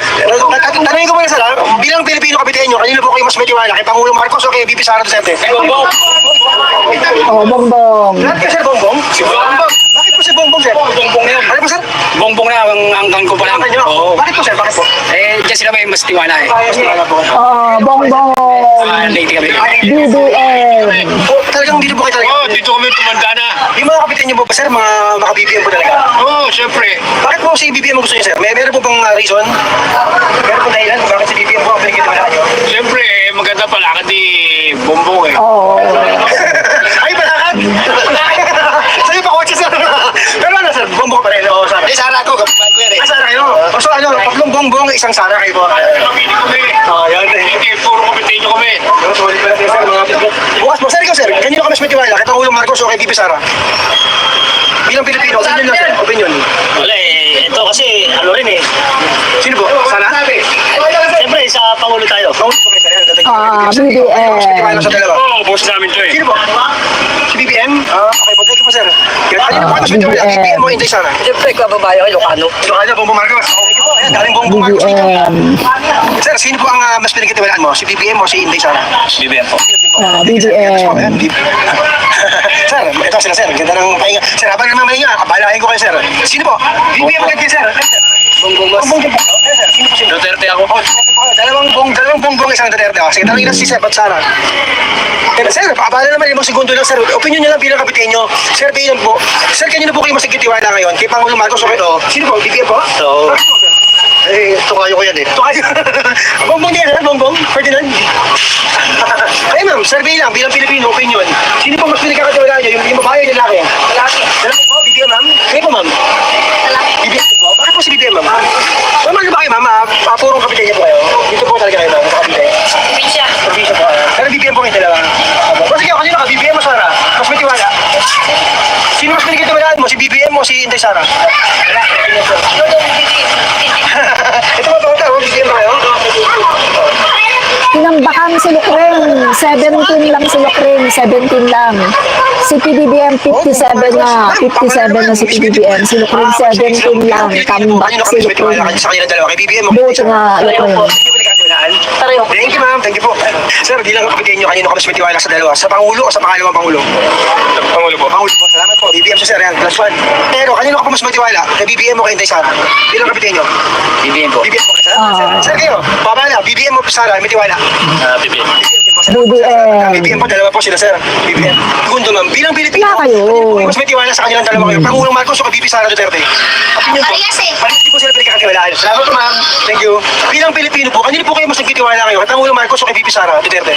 Tanongin ko muna, sir. Bilang Pilipino kapitenyo, kanino po kayo mas matiwala? Kay Pangulong Marcos o kay VP Sara Duterte? Oh, bongbong. Lahat kayo, sir, Bongbong? Si Bongbong. Bakit po si Bongbong, sir? Bongbong yan. Ano po, sir? Bongbong na ang ko pa lang. Oo. Bakit po sir? Bakit po? Eh, dyan sila may mas tiwala eh. Mas tiwala po. Bongbong. Late kami. BBM. Oh, talagang dito po kayo talaga? Oo, dito kami tumanda na. Yung mga kapitan niyo po ba sir, mga BBM po talaga? Oo, syempre. Bakit po si BBM ang gusto niyo sir? Meron po bang reason? Meron po dahilan kung bakit si BBM po ang pinagkitiwalaan niyo? Syempre, maganda palakad ni Bongbong eh. Oo. Ay, palakad! Sa'yo pa kotse sir. Pero ano sir, Bongbong pa rin. Oo, Sara. Eh, Sara ko, kapag ko yan eh. Ah, Sara kayo. O so ano, tatlong Bongbong, isang Sara kayo po. Kapili kami. Oo, yan eh. Hindi, puro kapitino kami. Pero sorry pala sir, bukas po, sir, ikaw sir, kanino ka mas may tiwala? Kay Pangulong Marcos o kay VP Sara? Bilang Pilipino, opinion lang sir, opinion. Wala eh. Ito kasi ano rin eh. Sino po? Sara? Siyempre sa Pangulo tayo. Pangulo po kayo sir, yan. Mas may BBM. tiwala sa dalawa. Oo, boss namin to eh. Sino po? Si BBM? Okay po, thank you po sir. Kanino po kayo mas may tiwala? BBM. BBM o Inday Sara? Siyempre kababayan ko, Ilocano. Ilocano, Bongbong Marcos. Thank you po, ayan, galing Bongbong Marcos dito. BBM. Sir, sino po ang mas pinagkatiwalaan mo? Si BBM o si Inday Sara? BBM po. BBM. Sir, ito sila sir. Ganda ng pahinga. Sir, habang namamahinga nga, kabalahin ko kayo sir. Sino po? BBM agad kayo sir. Bongbong mas. Bongbong din po. Sir, sino po sino? Duterte ako. Dalawang bongbong, isang Duterte. Sige, tanongin na si Sir, ba't Sara? Sir, paabala naman, 5 segundo lang sir. Opinion nyo lang bilang kapitenyo. Sir, bilang po. Sir, kanino po kayo masagkitiwala ngayon? Kay Pangulong Marcos o kayo? Sino po? BBM po? So, Bakit po, sir? Eh, tukayo ko yan eh. Ito kayo. Bongbong din yan, bongbong? Ferdinand? Ay ma'am, survey lang, bilang Pilipino, opinion. Sino po mas pinagkakatiwala nyo? Yung babae o yung lalaki? Lalaki. Lalaki po, BBM ma'am? Kayo po ma'am? Lalaki. BBM po? Bakit po si BBM ma'am? Ma'am, ano ba kayo ma'am? Purong kapitan niyo po kayo? Dito po talaga kayo ma'am, sa kapitay. Probinsya. Probinsya po. Pero BBM po kayo dalawa. O sige, kanino ka? BBM o Sara? Mas may tiwala? Sino mas pinagkatiwalaan mo? Si BBM o si Inday Sara? Ito ba ito? BBM ba kayo? Tinambakan si Lucreng. 17 lang si Lucreng. 17 lang. Si PBBM 57 na. 57 na si PBBM. Si Lucreng 17 lang. Tambak si Lucreng. Sa kanilang dalawa. Kay BBM o Both nga Lucreng. Thank you ma'am, thank you po. Sir, bilang kapatid nyo, kanino ka mas may tiwala sa dalawa? Sa Pangulo o sa pangalawang Pangulo? Pangulo po. Pangulo po, salamat po. BBM si Sir, yan, plus 1. Pero kanino ka pa mas may tiwala? Kay BBM o kay Inday Sara? Bilang kapatid nyo? BBM po. BBM po, sir. Sir, kayo, babala, BBM o Sara, may tiwala? BBM. BBM. BBM po, dalawa po sila, sir. BBM. Segundo ma'am, bilang Pilipino, Wala kayo. kanino po kayo mas may tiwala sa kanilang dalawa kayo? Pangulong Marcos o kay BP Sara Duterte? Opinion po. Parehas eh. Parehas po sila pinagkakatiwalaan. Salamat po ma'am. Thank you. Bilang Pilipino po, kanino po kayo mas nagkitiwala kayo? Kay Pangulong Marcos o kay BP Sara Duterte?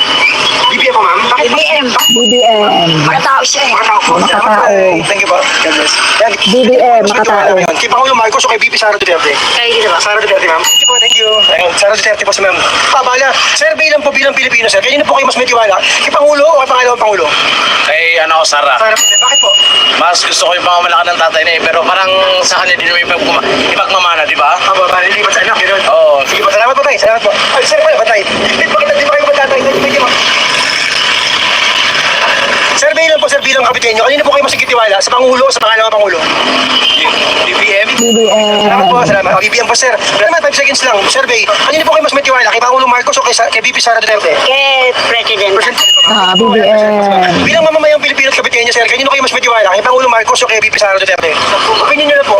BBM po ma'am. Bakit? BBM. BBM. Makatao siya eh. Makatao po. Makatao. Thank you po. God bless. Yan. BBM, Mas may makatao. tiwala ngayon. Kay Pangulong Marcos o kay BP Sara Duterte? Kayo dito ba? Sara Duterte ma'am. Thank you po. Thank you. Ayun, Sara Duterte po si ma'am. Pabala. Survey lang po bilang Pilipino sir. Kanino po kayo mas may tiwala? Kay Pangulo o kay pangalawang Pangulo? Kay ano, Sara. Sara po sir. Bakit po? Mas gusto ko yung pamamalakad ng tatay na eh. Pero parang sa kanya din may ipagmamana, di ba? Hindi ba sa anak? Ganun. Oo. Sige po, salamat po tayo. Salamat po. Ay, sir pala, batay. Di ba kayo batatay? Thank you, ma'am. Survey lang po, sir, bilang kapitan nyo. Kanino po kayo masigitiwala? Sa Pangulo o sa pangalawang Pangulo? BBM. Salamat po, BBM. salamat. BBM po, sir. Pero naman, 5 seconds lang. Survey. Kanino po kayo mas may tiwala? Kay Pangulong Marcos o kay BP Sara Duterte? Kay President. BBM. Bilang mamamayang Pilipino at kapitan nyo, sir, kanino kayo mas may tiwala? Kay Pangulong Marcos o kay BP Sara Duterte? Opinion nyo na po.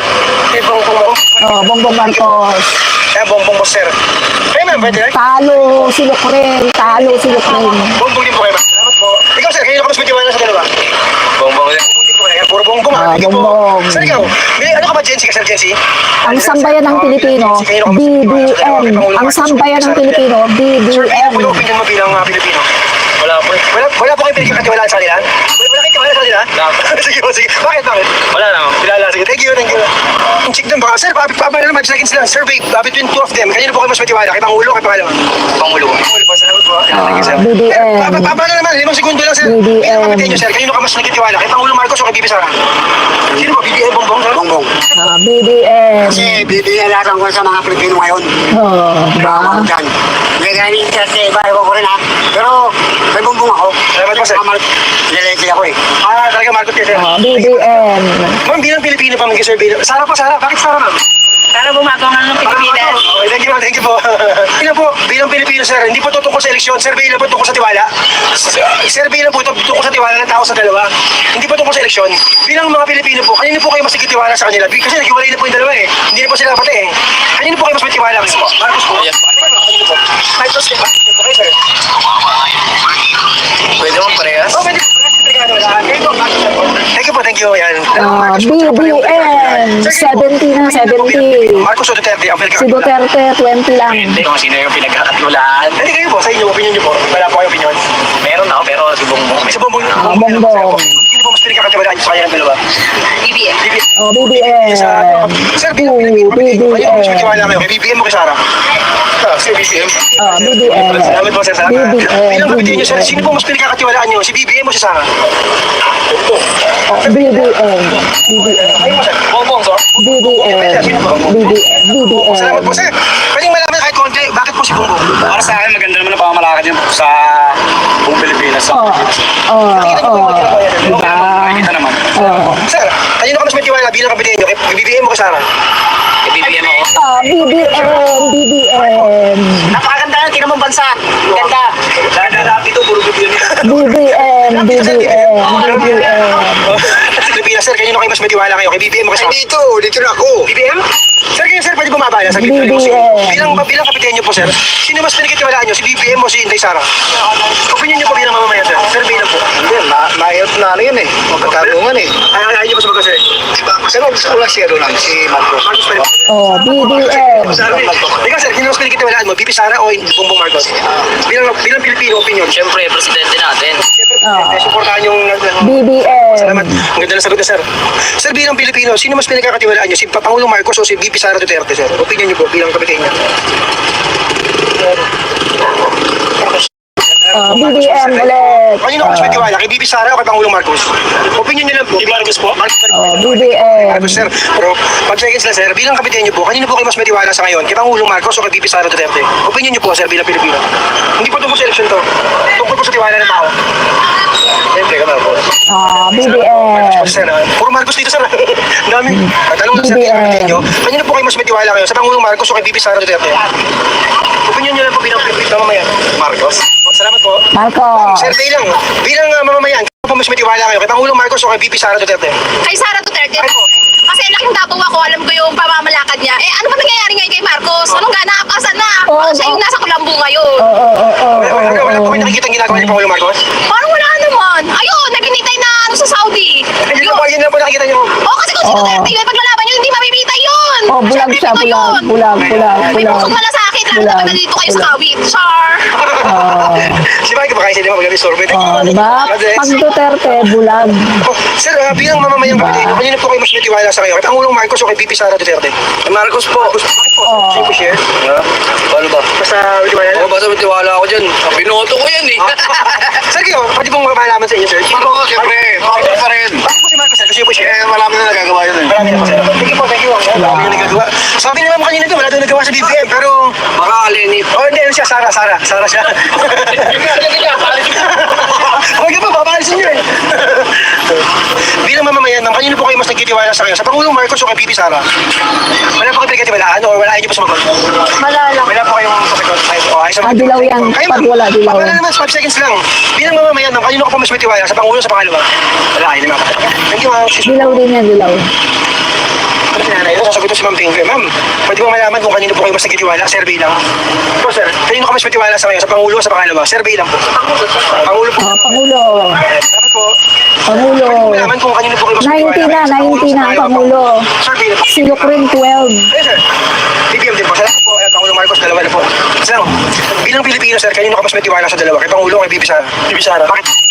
Kay Bongbong. Bongbong Marcos. Kaya Bongbong po, sir. Kaya ma'am, pwede lang? Talo si Lucreng. Talo si Lucreng. Bongbong din po kayo, ma'am. Salamat po. Ikaw, sir, kanino ka mas may tiwala sa dalawa? Bongbong din. Bongbong din po kayo. Puro bongbong. Thank you po. Bongbong. Sir, ikaw, may ano ka ba, Jency? Sir, Jency? Ang sambayan ng Pilipino, BBM. Ang sambayan ng Pilipino, Sir, BBM. ano opinion mo bilang Pilipino? Wala po eh. Wala po kayo pinagkakatiwalaan sa kanila? Wala kayo tiwala sa kanila? Sige po, sige. Bakit? Wala na. Kilala, sige. Thank you, thank you. Ang check dun, baka, sir, paano naman, 5 seconds lang. Survey, between two of them. Kanino po kayo mas may tiwala? Kay Pangulo, kay Pangalawa? Pangulo. Pangulo po, salamat po. Thank you, sir. BBM. Paano naman, 5 segundo lang, sir. BBM. Bilang kapitan nyo, sir, kanino ka mas nagkitiwala? Kay Pangulong Marcos o kay BP Sara? Sino po? BBM, Bongbong? Bongbong. BBM. Kasi bibigyan ko sa mga Pilipino ngayon. Ba? Diyan. May galing kasi iba ko rin ha. Pero may bumbong ako. Salamat po, sir. Nilelete ako eh. Talaga, Marcos kayo, sir. BBM. Ma'am, bilang Pilipino pa mag-survey. Sara pa, Sara. Bakit Sara, ma'am? Para bumago nga ng Pilipinas. Okay, thank you po. Bilang Pilipino, sir, hindi po to tungkol sa eleksyon. Survey lang po tungkol sa tiwala. Survey lang po ito tungkol sa tiwala ng tao sa dalawa. Hindi po tungkol sa eleksyon. Bilang mga Pilipino po, kanino po kayo mas nagtitiwala sa kanila? Kasi naghiwalay na po yung dalawa eh. Hindi na po sila kapatid eh. Kanino po kayo mas nagtitiwala? Marcos po. Marcos po. Okay, sir. Pwede mo parehas? Oh, pwede po. Thank you. Yan. BBM, 70 na, 70. Marcos o Duterte, ang Si Duterte, 20 lang. Hindi kung sino yung pinagkakatulaan. Hindi kayo po, sa inyo, opinion niyo po. Wala po kayo opinion. Meron ako pero si Bongbong. Sa Bongbong. Bongbong. Sino po mas pinagkakatiwalaan sa kanya ng dalawa? BBM. Oh, BBM. Sir, bilang Pilipino, kayo mas pinagkatiwala kayo. Kay BBM mo kay Sara? Si BBM. Oh, BBM. Salamat po, sir. Salamat. BBM. Bilang kapatid niyo, sir, sino po mas pinagkakatiwalaan niyo? Si BBM o si Sara? BBM. BBM. Ayun po, sir. Bongbong, sir. BBM. BBM. Salamat po, sir. Pwedeng malaman kahit konti, bakit po si Bongbong? Para sa akin, maganda naman ang pamamalakad niya sa buong Pilipinas. Oh, diba? Nakikita naman. Oh. Sir, kanino ka mas may tiwala bilang kapatid niyo? Kay BBM mo kay Sara? BBM ako. BBM. Napakaganda ng tinamang bansa. Ganda. Lahat ito, puro BBM. BBM. Pilipinas, sir, kanino kayo mas may tiwala kayo? Kay BBM mo kay Sara? Dito na ako. BBM? Sir, kayo sir, pwede bumabala sa BBM. Bilang kapatid niyo po, sir, sino mas pinagkatiwalaan niyo? Si BBM o si Inday Sara? Opinion niyo po bilang mamamayan, sir. Survey lang po. Hindi, mahirap na ano yun eh. Magkatanungan eh. Ayaw niyo po sa sir. Pero gusto ko lang si ano lang, si Marcos. Marcos pa rin. Oh, BBM. Ikaw, sir, sino mas pinagkatiwalaan mo? BP Sara o Bongbong Marcos? Bilang Pilipino, opinion. Siyempre, presidente natin. Supportahan yung... BBM. Salamat. Ang ganda na sagot na, sir. Sir, bilang Pilipino, sino mas pinagkakatiwalaan niyo? Si Pangulong Marcos o si BP Sara Duterte, sir? Opinion niyo po bilang kapitay niyo. BBM ulit. Kanino ka mas may tiwala? Kay BP Sara o kay Pangulong Marcos? Opinion niyo lang po. Marcos po. Oh, BBM. Marcos, sir. Pero 5 seconds lang, sir. Bilang kapitay niyo po, kanino po kayo mas may tiwala sa ngayon? Kay Pangulong Marcos o kay BP Sara Duterte? Opinion niyo po, sir, bilang Pilipino. Hindi po tungkol sa election to. Tungkol po sa tiwala ng tao. Siyempre, ka po. BBM. Sir, puro Marcos dito, sir. Ang dami. Tanong sir, bilang kapitay niyo, kanino po kayo mas may tiwala kayo? Sa Pangulong Marcos o kay BP Sara Duterte? Opinion niyo lang po bilang Pilipino mamamayan. Marcos. Salamat po. Marcos. Survey lang. Bilang mamamayan, kung po mas may tiwala kayo? Kay Pangulong Marcos o kay BP Sara Duterte? Kay Sara Duterte po. Kasi laking Davao ako, alam ko yung pamamalakad niya. Eh, ano ba nangyayari ngayon kay Marcos? Anong ganap? Asan na? Parang siya yung nasa Kulambo ngayon. Wala po kayo nakikita ang ginagawa ni Pangulong Marcos? Parang wala naman. Ayun, naginitay na ano sa Saudi. Yun lang po nakikita niyo. Kasi kung si Duterte yun, paglalaban yun, hindi mabibitay yun. Oh, bulag siya, bulag. May pusong malasakit, lalo na pag nandito kayo sa Kawit. Char. Si Mike, baka kasi naman mag-absorb. Diba? Pag Duterte, bulag. Sir, bilang mamamayang kapatid, kanino po kayo mas may tiwala sa kayo? Kay Pangulong Marcos o kay BP Sara Duterte? Marcos po. Sino po siya? Paano ba? Basta may tiwala na. Basta may tiwala ako dyan. Binoto ko yan eh. Sir, kayo, pwede pong malaman sa inyo, sir? Oo, siyempre. Marcos pa rin. Bakit po si Marcos, sir? Kasi po siya. Marami na nagagawa yun eh. Marami na po, sir. Thank you. Marami na nagagawa. Sabi naman mo kanina doon, wala doon nagawa sa BBM, pero... Baka Lenny. Oh, hindi, ano siya? Sara siya. Huwag ka pa, babalisin niyo eh. Bilang mamamayan, ma'am, kanino po kayo mas nagtitiwala sa kayo? Sa Pangulong Marcos o kay BP Sara? Wala po kayo pinagkatiwalaan o wala niyo pa sumagot? Wala po kayong sasagot. Dilaw yan. Pag wala, dilaw. Wala naman, 5 seconds lang. Bilang mamamayan, ma'am, kanino ka po mas may tiwala? Sa Pangulo o sa pangalawa? Wala, ayun naman. Thank you, ma'am. Dilaw din yan, dilaw. Sasagot si Ma'am Pingve. Ma'am, pwede mo malaman kung kanino po kayo mas nagtitiwala? Survey lang. Ito, sir. Kanino ka mas may tiwala sa kayo? Sa Pangulo o sa pangalawa? Survey lang po. Pangulo po. Pangulo. Dapat po. Pangulo. Malaman kung kanino po kayo mas 90 na ang Pangulo. Survey lang po. Si Ukraine 12. Yes, sir. BBM din po. Salamat po. Pangulo Marcos, dalawa na po. Sir, bilang Pilipino, sir, kanino ka mas may tiwala sa dalawa? Kay Pangulo o kay BP Sara? BP Sara. Bakit?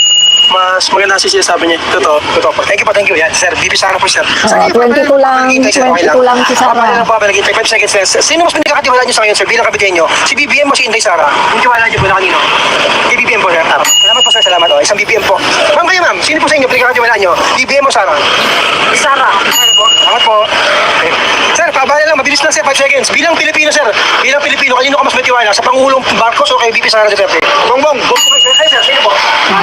Mas maganda si sinasabi niya. Totoo. Thank you. Yan, sir. BP Sara po, sir. 22 lang si Sara. Ano pa, nag-5 seconds less. Sino mas pinagkakatiwala niyo sa ngayon, sir, bilang kapitay niyo? Si BBM o si Inday Sara? Yung tiwala niyo po na kanino? Kay BBM po, sir. Salamat po, sir. Salamat. O, isang BBM po. Ma'am, kayo, ma'am. Sino po sa inyo pinagkakatiwala niyo? BBM o Sara? Sara. Salamat po. Okay. Sir, pabala lang. Mabilis lang, sir. 5 seconds. Bilang Pilipino, sir. Bilang Pilipino, kanino ka mas may tiwala? Sa Pangulong Marcos o kay VP Sara Duterte? Bongbong. Bongbong kayo, sir. Ay, sir. Sino po?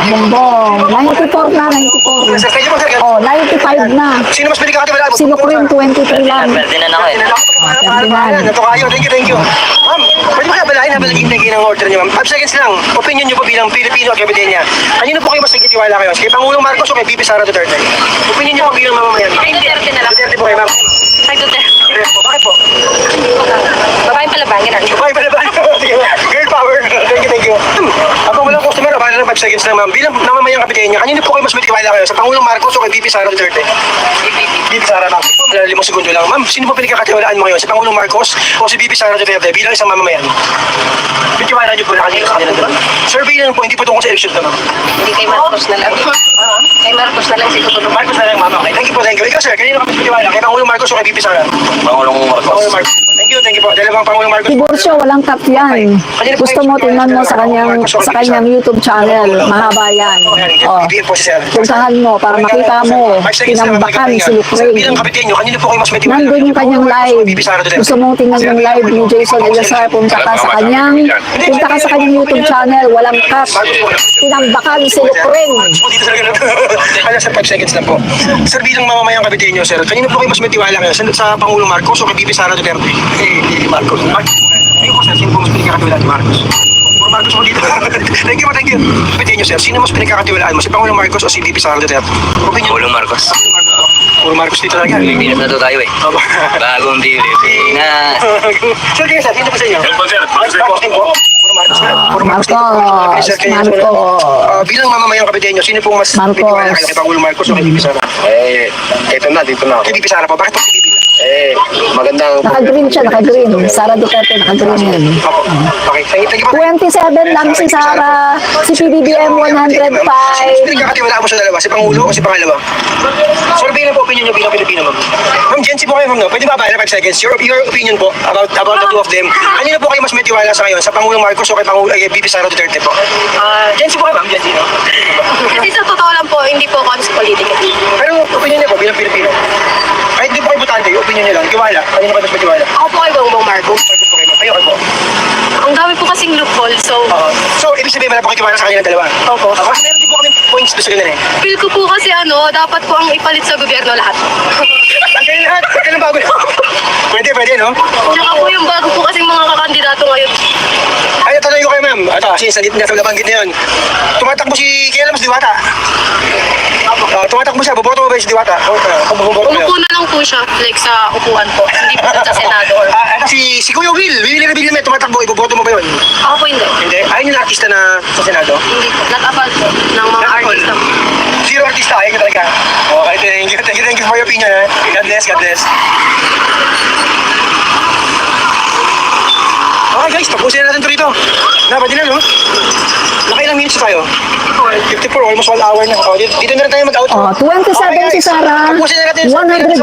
Bongbong. 94 na, 94. Sir, kayo po, sir. Oh, 95 na. Sino mas pinagkakatiwalaan mo? Si Lucrin, 23 lang. Pwede na ako eh. Ito kayo. Thank you. Ma'am, pwede ba kayo balahin habang naghihintay kayo ng order niyo, ma'am? 5 seconds lang. Opinion niyo po bilang Pilipino at Kabitenya. Kanino po kayo mas nagtitiwala kayo? Kay Pangulong Marcos o kay VP Sara Duterte? Opinion niyo po bilang mamamayan. Kay Duterte na lang. Duterte po kayo, ma'am. Kay Duterte. Bakit po? Babaeng palabangin lang. Bakit pala ba? Sige, girl power. Thank you. Ako walang customer, baka lang 5 seconds lang, ma'am. Bilang mamamayang Kabitenya, kanino po kayo mas nagtitiwala kayo? Sa Pangulong Marcos o kay VP Sara Duterte? VP Sara, ma'am. 5 segundo lang. Ma'am, sino po pinagkakatiwalaan mo ngayon? Si Pangulong Marcos o si VP Sara Duterte bilang isang mamamayan? Pinagkatiwalaan niyo po na kanino sa kanila doon? Survey lang po, hindi po tungkol sa election to, ma'am. Hindi kay Marcos na lang. Kay Marcos na lang siguro. Marcos na lang, ma'am. Okay, thank you po, thank you. Ikaw, sir, kanino ka mas pinagkatiwala? Kay Pangulong Marcos o kay VP Sara? Pangulong Marcos. Pangulong Marcos. Thank you po. Dalawang Pangulong Marcos. Tiburcio, walang cut yan. Gusto mo, tingnan mo sa kanyang YouTube channel. Mahaba yan. Oh. Hindi po si sir. Puntahan mo para makita mo. Tinambakan si Lucrin. Bilang Kabitenya, kanino po kayo mas may tiwala? Nandun yung kanyang live. Gusto mong tingnan yung live ni Jason Eliazar, punta ka sa kanyang YouTube channel. Walang cut. Tinambakan si Lucrin. Dito sa ganun. Kaya sa 5 seconds lang po. Sir, bilang mamamayang Kabitenya, sir, kanino po kayo mas may tiwala kayo? Sa Pangulong Marcos o kay VP Sara Duterte? Marcos. Ayun po, sir, sino po mas pinagkakatiwalaan ni Marcos? Puro Marcos po dito. Thank you. Kabitenya, sir, sino mas pinagkakatiwalaan mo? Si Pangulong Marcos o si VP Sara Duterte? Pangulong Marcos. Puro Marcos dito talaga. Pilipinas na to tayo eh. Bagong Pilipinas. Sir, kayo, sir, sino po sa inyo? Yes po, sir. Marcos din po. din po. Puro Marcos na. Puro Marcos din po. Marcos, Sir, kayo, sir. Marcos. Bilang mamamayang Kabitenya, sino pong mas Marcos. pinagkatiwalaan kayo? Kay Pangulong Marcos o kay VP Sara? Dito na. Kay VP Sara po. Bakit po si VP? Magandang Naka-green siya, naka-green. Sara Duterte, naka-green yan. Okay, thank you po. 27 lang si Sara. Si PBBM 105. Pinagkakatiwalaan mo sa dalawa, si Pangulo o si Pangalawa? Survey na po opinion nyo bilang Pilipino, ma'am. Ma'am, Jency po kayo, ma'am, no? Pwede ba na 5 seconds? Your opinion po about the two of them. Kanino po kayo mas may tiwala sa ngayon? Sa Pangulong Marcos o kay VP Sara Duterte po? Jency po kayo, ma'am. Jency, no? Kasi sa totoo lang po, hindi po ako sa politika. Pero opinion niyo po bilang Pilipino. Kahit di po kayo butante, opinion niyo lang. Tiwala. Kanino kayo mas may tiwala? Ako po ay Bongbong Marcos. Marcos po kayo, ma'am. Kayo po. Ang dami po kasing loophole, so So, ibig sabihin, wala po kayo tiwala sa kanilang dalawa? Opo. Kasi meron din po kami points doon sa ganun eh. feel ko po kasi dapat po ang ipalit sa gobyerno lahat. Ang ganyan lahat. Ang ganyan bago. Pwede, no? Tsaka po yung bago po kasing mga kakandidato ngayon. Ay, tanong ko kayo, ma'am. Ito, since nasa nabanggit na yun. Tumatakbo si Kailan mas Diwata. Tumatakbo siya. Boboto mo ba si Diwata? Boboto mo. Umupo na lang po siya, like sa upuan po. Hindi po dun sa Senado. Ito si Kuya Will. Will Rebillame. Tumatakbo. Iboboto mo ba yun? Ako po hindi. Hindi. Ayun yung artista na sa Senado. Hindi po. Not about po ng mga artista. Zero artista. Ayun talaga. Okay, thank you for your opinion. God bless. Okay guys, tapusin na natin ito rito. Pwede na, no? Nakailang minutes tayo? 54, almost 1 hour na. Dito na rin tayo mag-outro. 27 si Sara. Tapusin na natin. 108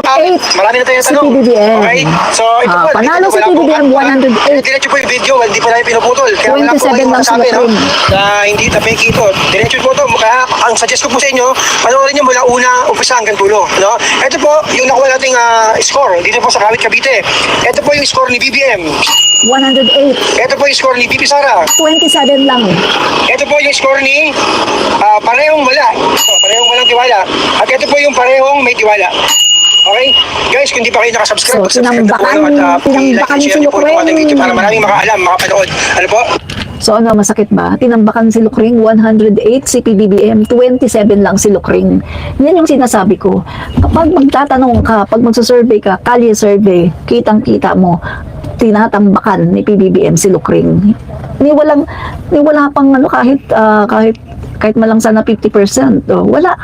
Marami na tayo si tanong. PBBM. Okay? So, ito po. Panalo si PBBM 108. Diretso po yung video. Hindi po namin pinuputol. Kaya wala po 27 kayong lang masasabi, sila, no? Prim. Na hindi tapiki ito. Diretso po ito. Kaya ang suggest ko po sa inyo, panoorin nyo mula una, umpisa hanggang dulo. No? Ito po, yung nakuha nating score. Dito po sa Kawit Cavite. Ito po yung score ni BBM. 108. Ito po yung score ni Bibi Sara. 27 lang. Ito po yung score ni parehong wala. Parehong walang tiwala. At ito po yung parehong may tiwala. Okay? Guys, kung di pa kayo nakasubscribe, So, subscribe na po kayo at tinambakan i-like and si share niyo po Lucrin. ang ating video para maraming makaalam, makapanood. Ano po? So masakit ba? Tinambakan si Lucring 108, si PBBM 27 lang si Lucring. Yan yung sinasabi ko. Kapag magtatanong ka, pag magsasurvey ka, kalye survey, kitang-kita mo, tinatambakan ni PBBM si Lucring. Ni wala pang kahit malang sana 50%. Wala.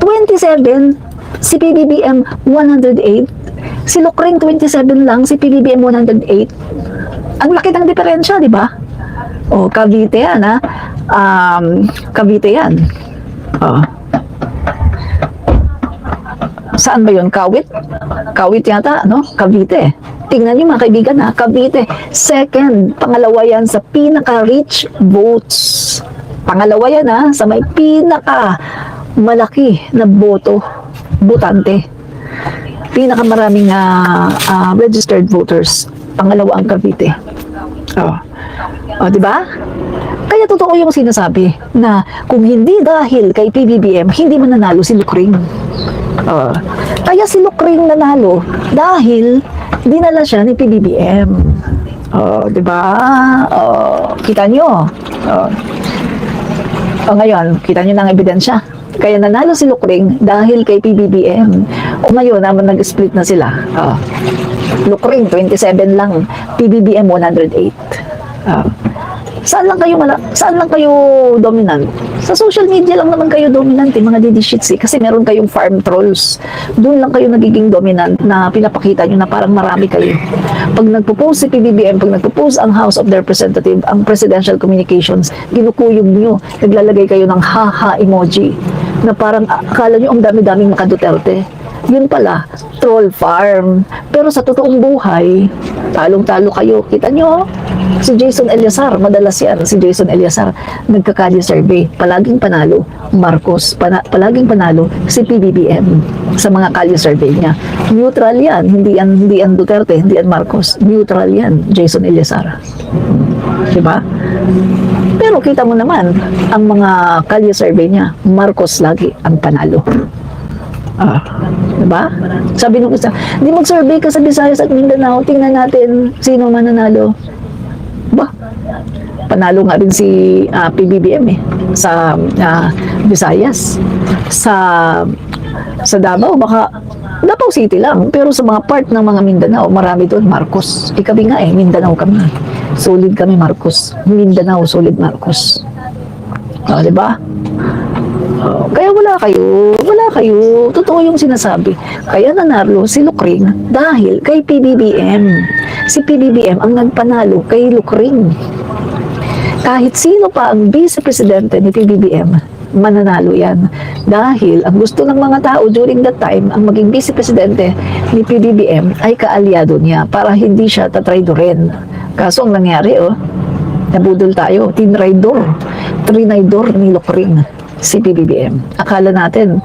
27 si PBBM 108, si Lucring 27 lang, si PBBM 108. Ang laki ng diferensya, di ba? Cavite yan, ha? Cavite yan. Saan ba yun? Kawit? Kawit yata, no? Cavite. Tingnan niyo mga kaibigan, ha? Cavite. Second, pangalawa yan sa pinaka-rich votes. Pangalawa yan, ha? Sa may pinaka-malaki na botante. Pinakamaraming registered voters. pangalawa ang Cavite. Oh. Oh, di ba? Kaya totoo yung sinasabi na kung hindi dahil kay PBBM, hindi mananalo si Lucring. Oh. Kaya si Lucring nanalo dahil dinala siya ni PBBM. Oh, di ba? Oh, kita nyo. Oh. Oh, ngayon, kita nyo ng ebidensya. Kaya nanalo si Lucring dahil kay PBBM. O ngayon, naman nag-split na sila. Oh. Lucring, 27 lang. PBBM, 108. Oh. Saan lang kayo dominant? Sa social media lang naman kayo dominant, mga didishits eh. Kasi meron kayong farm trolls. Doon lang kayo nagiging dominant na pinapakita nyo na parang marami kayo. Pag nagpo-post si PBBM, pag nagpo-post ang House of Representatives, ang Presidential Communications, ginukuyog nyo, naglalagay kayo ng haha emoji na parang akala nyo ang dami-daming maka-Duterte. Yun pala, troll farm. Pero sa totoong buhay, talong-talo kayo. Kita nyo, si Jason Eliazar, madalas yan, si Jason Eliazar, nagkakalye survey, palaging panalo, Marcos, palaging panalo, si PBBM sa mga kalye survey niya. Neutral yan, hindi yan Duterte, hindi yan Marcos, neutral yan, Jason Eliazar. Diba? Pero kita mo naman, ang mga kalye survey niya, Marcos lagi ang panalo. Diba? Sabi nung isa, di mag-survey ka sa Visayas at Mindanao, tingnan natin sino mananalo. Ba? Panalo nga rin si PBBM sa Visayas. Sa Davao, baka Davao City lang. Pero sa mga part ng mga Mindanao, marami doon, Marcos. Kami nga Mindanao kami. Solid kami, Marcos. Mindanao, solid Marcos. Diba? Kaya wala kayo. Totoo yung sinasabi. Kaya nanalo si Lucring dahil kay PBBM. Si PBBM ang nagpanalo kay Lucring. Kahit sino pa ang vice-presidente ni PBBM, mananalo yan. Dahil ang gusto ng mga tao during that time, ang maging vice-presidente ni PBBM ay kaalyado niya para hindi siya tatraidorin. Kaso ang nangyari, nabudol tayo, trinaydor ni Lucring si PBBM. Akala natin,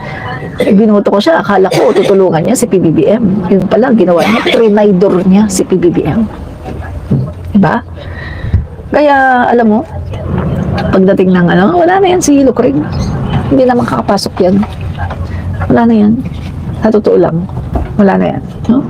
binoto ko siya, akala ko tutulungan niya si PBBM. Yun pala, ginawa niya, trinaydor niya si PBBM. Diba? Kaya, alam mo, pagdating ng wala na yan si Lucring. Hindi na makakapasok yan. Wala na yan. Sa totoo lang, wala na yan. No?